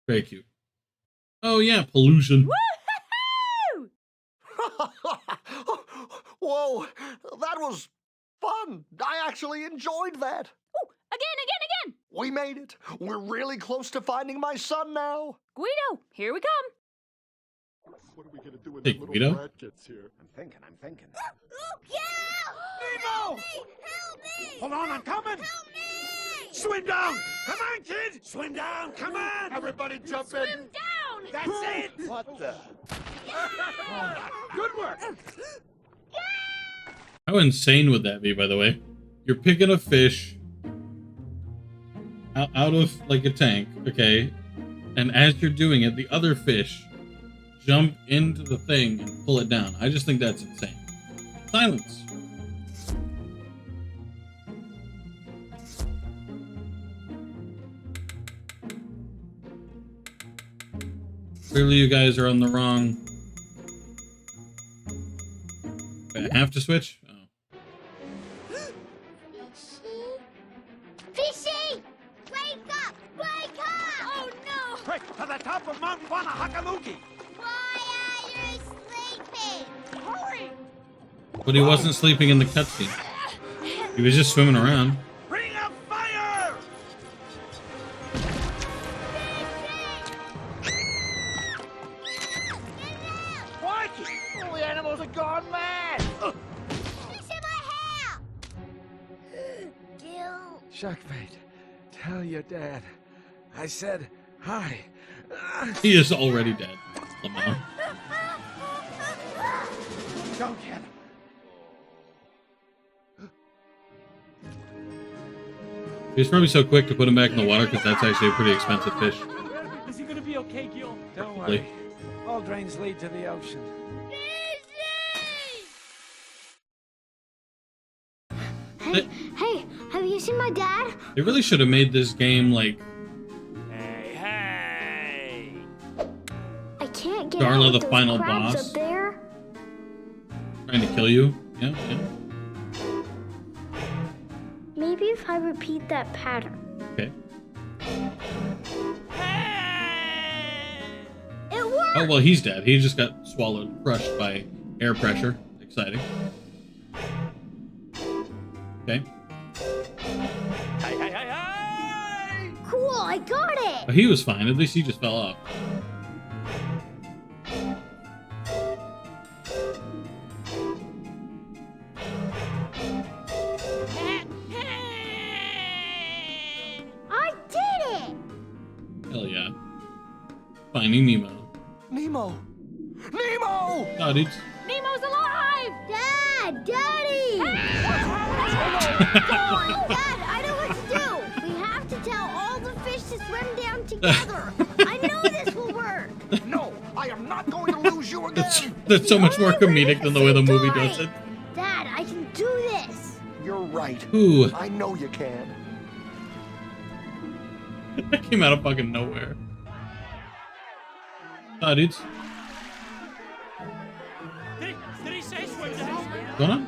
Very cute. Oh yeah, pollution. Whoa, that was fun. I actually enjoyed that. Ooh, again! We made it. We're really close to finding my son now. Guido, here we come. What are we gonna do when Hey, that little Guido? brat gets here? I'm thinking. Nemo! Help me! Hold on, I'm coming. Help me! Swim down! Come on, kid! Swim down! Come on! Everybody jump Swim in. down! That's it! What the? Good work! How insane would that be, by the way? You're picking a fish out of like a tank, okay? And as you're doing it, the other fish jump into the thing and pull it down. I just think that's insane. Silence. Clearly you guys are on the wrong... Wait, I have to switch? Oh. Fishy! Wake up! Wake up! Oh no! Quick, to the top of Mount Wanahakalugi! Why are you sleeping? Hurry! But he wasn't sleeping in the cutscene. He was just swimming around. Bring up fire! What? All the animals are gone mad! Fish in my hair! Shockmate, tell your dad. I said hi. He is already dead, Lamar. Don't get him. He was probably so quick to put him back in the water because that's actually a pretty expensive fish. Is he gonna be okay, Gil? Don't Probably. worry. All drains lead to the ocean. Hey, have you seen my dad? They really should have made this game like I can't get Darla, out the with those final crabs boss. up there. trying to kill you. Yeah, yeah. Maybe if I repeat that pattern. Okay. It worked! Oh, well, he's dead. He just got swallowed, crushed by air pressure. Exciting. Okay. Cool, I got it! But he was fine. At least he just fell off. I did it! Hell yeah. Finding Nemo. Nemo! Nemo! Oh, dudes. Nemo's alive! Dad! Daddy! Dad, I know what to do! We have to tell all the fish to swim down together! I know this will work! No, I am not going to lose you again! That's so much more comedic than the way the movie does it. Dad, I can do this! You're right. Ooh. I know you can. That came out of fucking nowhere. Oh, dudes. Did he say swim down? What's going on?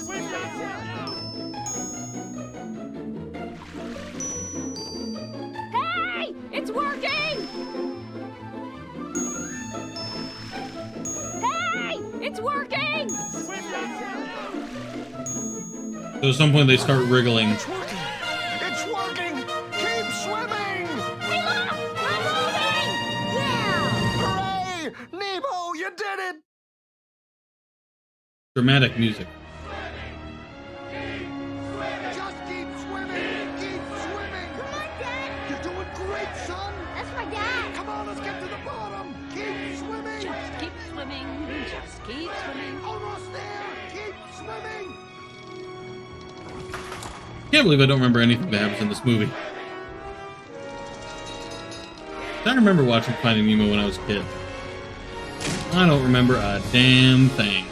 Swim down! Hey! It's working! Hey! It's working! Swim down! So at some point they start wriggling. It's working! Keep swimming! Hey, look! I'm moving! Yeah! Hooray! Nemo, you did it! Dramatic music. Just keep swimming! Keep swimming! Come on, Dad! You're doing great, son! That's my dad! Come on, let's get to the bottom! Keep swimming! Just keep swimming. Just keep swimming. Almost there! Keep swimming! Can't believe I don't remember anything that happens in this movie. I remember watching Finding Nemo when I was a kid. I don't remember a damn thing.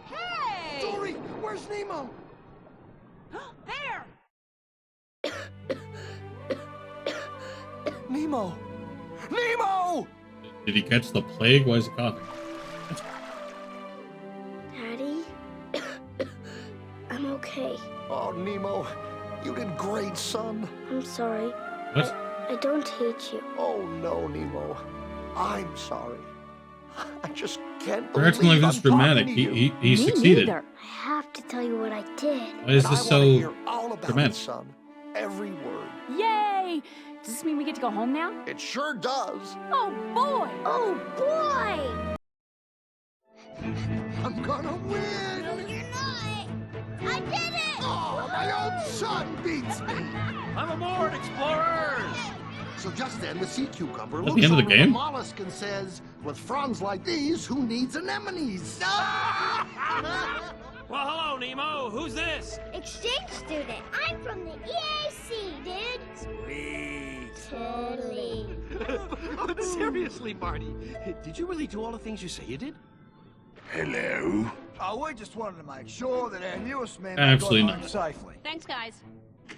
Hey! Dory, where's Nemo? There! Nemo! Nemo! Did he catch the plague? Why is he coughing? Daddy? I'm okay. Oh, Nemo, you did great, son. I'm sorry. What? I don't hate you. Oh, no, Nemo. I'm sorry. I just can't You're acting believe like this I'm talking dramatic. to He you. succeeded. I have to tell you what I did. Why is And this I wanna so hear all about dramatic? it, son. Every word. Yay! Does this mean we get to go home now? It sure does. Oh, boy! Oh, boy! I'm gonna win! No, you're not! I did it! Oh, my own son beats me! I'm aboard, explorers! So just then, the sea cucumber At the looks end of the over game? mollusk and says, "With fronds like these, who needs anemones?" Well, hello, Nemo. Who's this? Exchange student. I'm from the EAC, dude. Sweet. Totally. But seriously, Marty, did you really do all the things you say you did? Hello? Oh, we just wanted to make sure that our newest member Absolutely got home not. safely. Thanks, guys.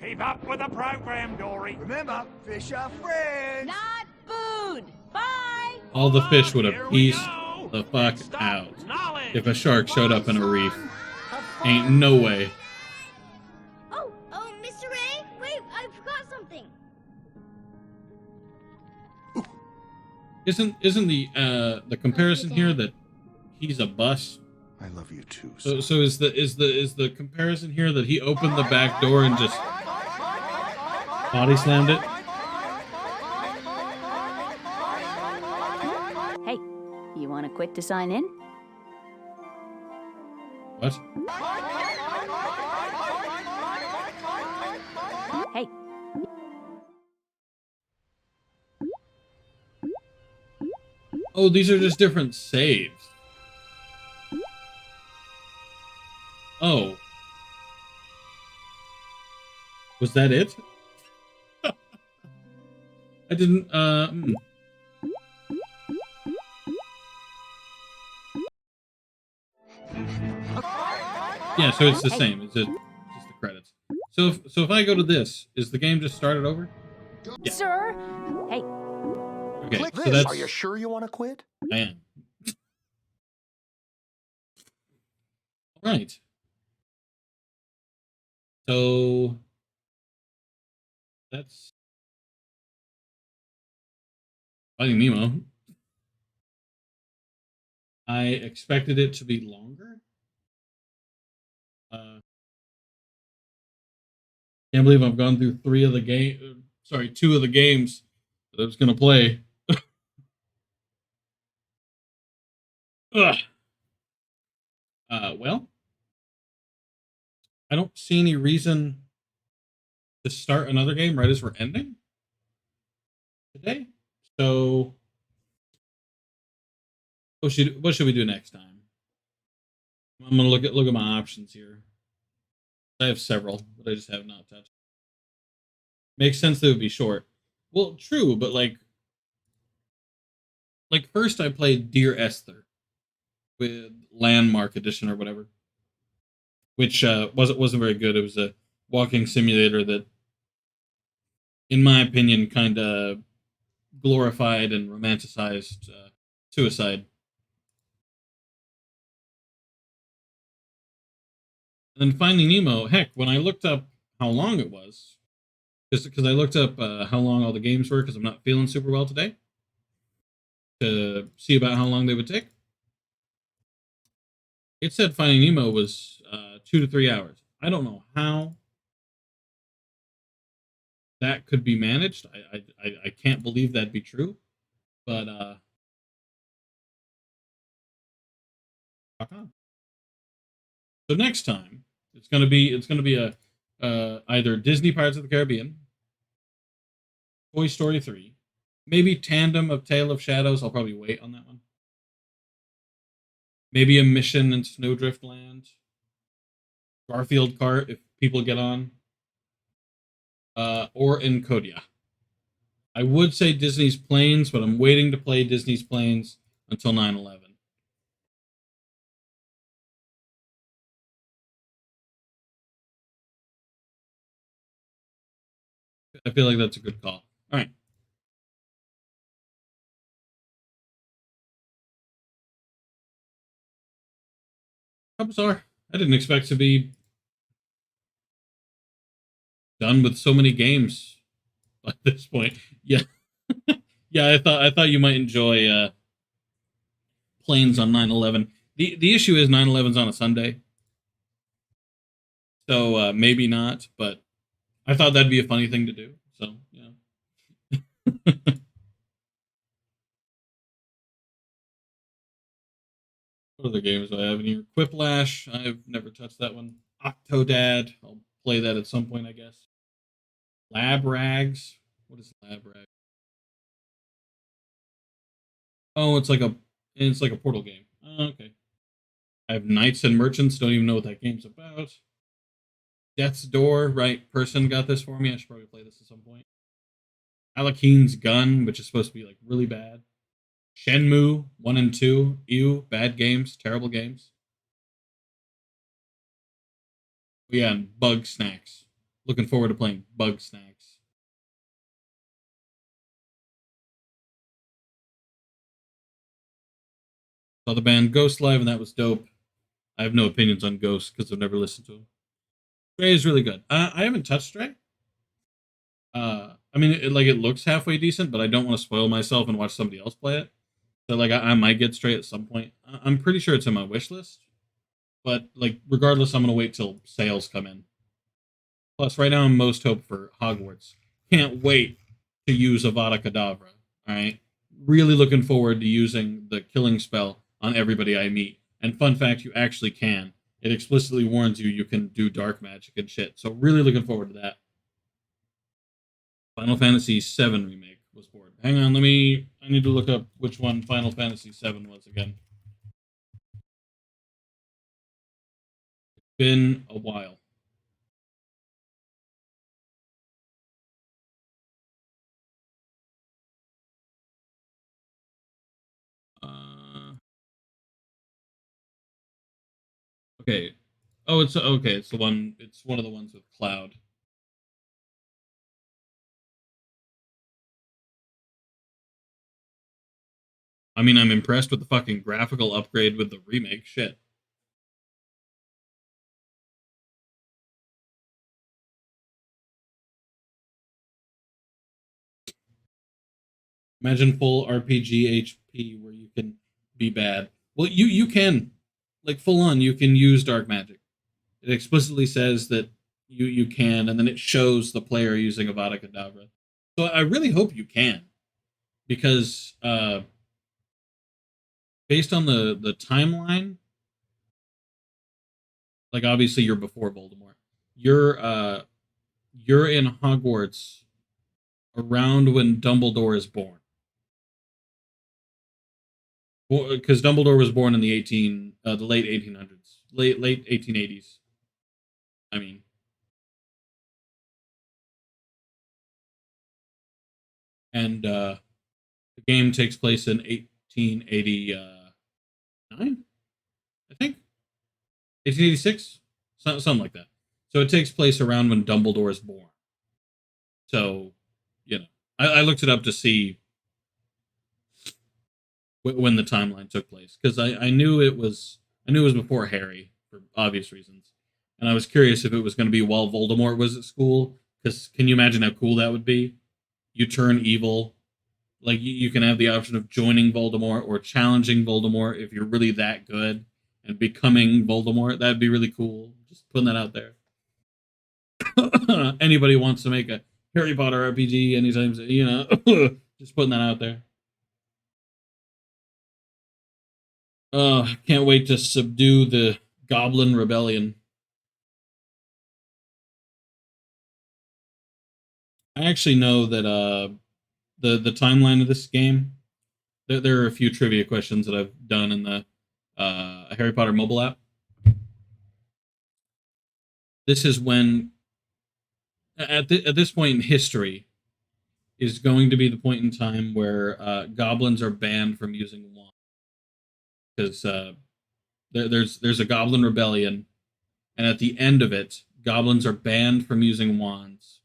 Keep up with the program, Dory. Remember, fish are friends. Not food. Bye. All the fish would have Here we pieced go. the fuck out Knowledge. if a shark showed up in a reef. Ain't no way. Oh, Mr. Ray? Wait, I forgot something. Isn't the comparison here that he's a bus? I love you too. So is the comparison here that he opened the back door and just body slammed it? like to sign in? What? Hey. Oh, these are just different saves. Oh. Was that it? I didn't, Yeah, so it's the same. It's just the credits. So if I go to this, is the game just started over? Yeah. Sir? Hey. Okay, Click so this. that's... Are you sure you want to quit? I am. Right. So... That's... Finding Nemo. I expected it to be longer. Can't believe I've gone through 2 of the games that I was gonna play. Ugh. Well, I don't see any reason to start another game right as we're ending today. So, what should we do next time? I'm gonna look at my options here. I have several, but I just have not touched. Makes sense they would be short. Well, true, but like first I played Dear Esther with Landmark Edition or whatever, which wasn't very good. It was a walking simulator that, in my opinion, kind of glorified and romanticized suicide. And then Finding Nemo, heck, when I looked up how long it was, because I looked up how long all the games were, because I'm not feeling super well today, to see about how long they would take. It said Finding Nemo was 2 to 3 hours. I don't know how that could be managed. I can't believe that'd be true, but so next time it's gonna be a either Disney Pirates of the Caribbean, Toy Story 3, maybe Tandem of Tale of Shadows. I'll probably wait on that one. Maybe a Mission in Snowdrift Land, Garfield Kart if people get on, or Encodia. I would say Disney's Planes, but I'm waiting to play Disney's Planes until 9/11. I feel like that's a good call. All right. How bizarre. I didn't expect to be done with so many games at this point. Yeah. Yeah, I thought you might enjoy Planes on 9/11. The issue is 9/11's on a Sunday. So maybe not, but I thought that'd be a funny thing to do. So, yeah. What other games do I have in here? Quiplash. I've never touched that one. Octodad. I'll play that at some point, I guess. Lab Rags. What is Lab Rags? Oh, it's like a Portal game. Oh, okay. I have Knights and Merchants. Don't even know what that game's about. Death's Door. Right person got this for me. I should probably play this at some point. Alakeen's Gun, which is supposed to be like really bad. Shenmue 1 and 2. Ew, bad games, terrible games. Yeah, and Bug Snacks. Looking forward to playing Bug Snacks. Saw the band Ghost live, and that was dope. I have no opinions on Ghost because I've never listened to him. Stray is really good. I haven't touched Stray. I mean, it looks halfway decent, but I don't want to spoil myself and watch somebody else play it. So like I might get Stray at some point. I'm pretty sure it's in my wish list. But like regardless, I'm gonna wait till sales come in. Plus, right now I'm most hope for Hogwarts. Can't wait to use Avada Kedavra. All right, really looking forward to using the killing spell on everybody I meet. And fun fact, you actually can. It explicitly warns you can do dark magic and shit. So really looking forward to that. Final Fantasy VII Remake was ported. Hang on, I need to look up which one Final Fantasy VII was again. It's been a while. Okay. Oh, it's okay. It's the one. It's one of the ones with Cloud. I mean, I'm impressed with the fucking graphical upgrade with the remake. Shit. Imagine full RPG HP where you can be bad. Well, you can, like full on. You can use dark magic. It explicitly says that you can, and then it shows the player using Avada Kedavra. So I really hope you can, because based on the timeline, like obviously you're before Voldemort. You're in Hogwarts around when Dumbledore is born. Because Dumbledore was born in the late 1800s, late 1880s. I mean, and the game takes place in 1889, I think, 1886, something like that. So it takes place around when Dumbledore is born. So, I looked it up to see when the timeline took place, because I knew it was before Harry for obvious reasons, and I was curious if it was going to be while Voldemort was at school. Because can you imagine how cool that would be? You turn evil, like you can have the option of joining Voldemort or challenging Voldemort if you're really that good and becoming Voldemort. That'd be really cool. Just putting that out there. Anybody wants to make a Harry Potter RPG anytime, just putting that out there. I can't wait to subdue the Goblin Rebellion. I actually know that the timeline of this game. There are a few trivia questions that I've done in the Harry Potter mobile app. This is when at this point in history is going to be the point in time where goblins are banned from using wands, because there's a Goblin Rebellion, and at the end of it, goblins are banned from using wands.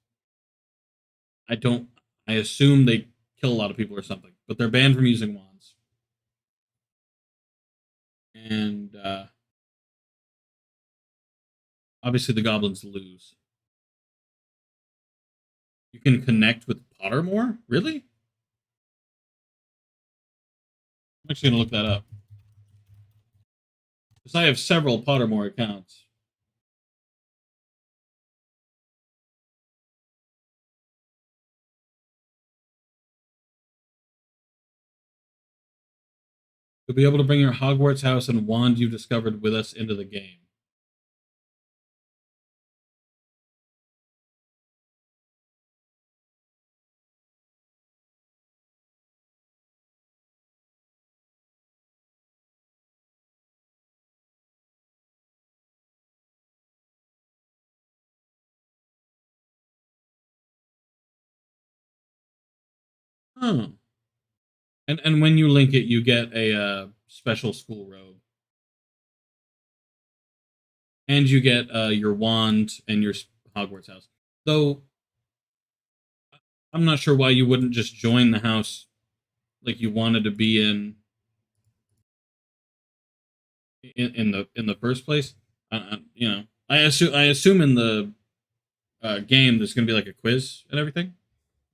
I assume they kill a lot of people or something, but they're banned from using wands. And obviously the goblins lose. You can connect with Pottermore? Really? I'm actually going to look that up. Because I have several Pottermore accounts. You'll be able to bring your Hogwarts house and wand you discovered with us into the game. Oh. And when you link it, you get a special school robe. And you get your wand and your Hogwarts house. Though, I'm not sure why you wouldn't just join the house like you wanted to be in the first place. I assume in the game there's going to be like a quiz and everything.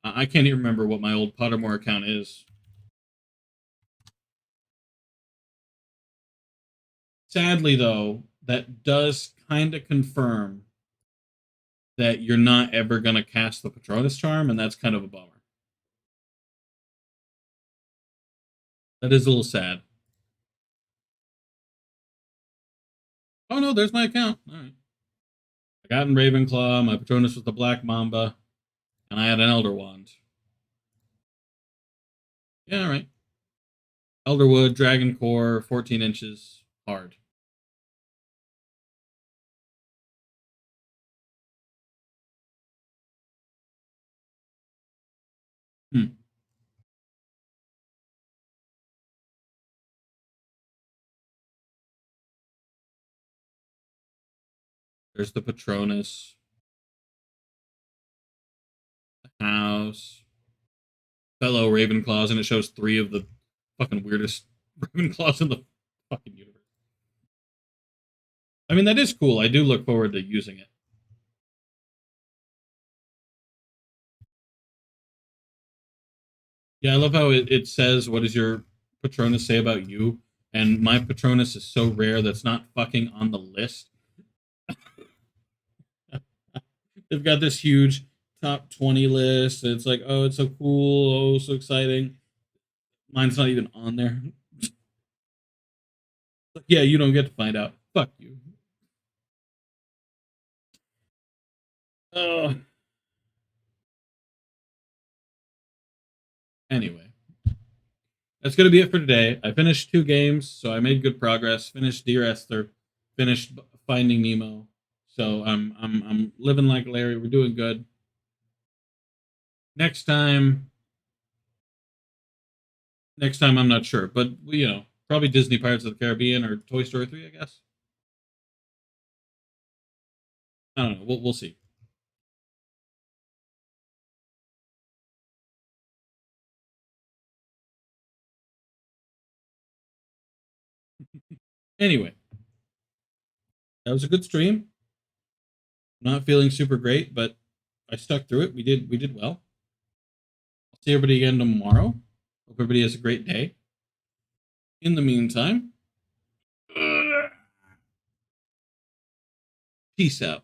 I can't even remember what my old Pottermore account is. Sadly, though, that does kind of confirm that you're not ever going to cast the Patronus charm, and that's kind of a bummer. That is a little sad. Oh no, there's my account. All right. I got in Ravenclaw. My Patronus was the Black Mamba, and I had an Elder Wand. Yeah, all right. Elderwood, Dragon Core, 14 inches, hard. There's the Patronus. The house. Fellow Ravenclaws, and it shows 3 of the fucking weirdest Ravenclaws in the fucking universe. I mean, that is cool. I do look forward to using it. Yeah, I love how it says, what does your Patronus say about you? And my Patronus is so rare that's not fucking on the list. They've got this huge top 20 list. It's like, oh, it's so cool. Oh, so exciting. Mine's not even on there. Yeah, you don't get to find out. Fuck you. Anyway, that's going to be it for today. I finished 2 games, so I made good progress. Finished Dear Esther. Finished Finding Nemo. So I'm living like Larry. We're doing good. Next time I'm not sure, but you know, probably Disney Pirates of the Caribbean or Toy Story 3, I guess. I don't know. We'll see. Anyway, that was a good stream. Not feeling super great, but I stuck through it. We did well. I'll see everybody again tomorrow. Hope everybody has a great day. In the meantime, peace out.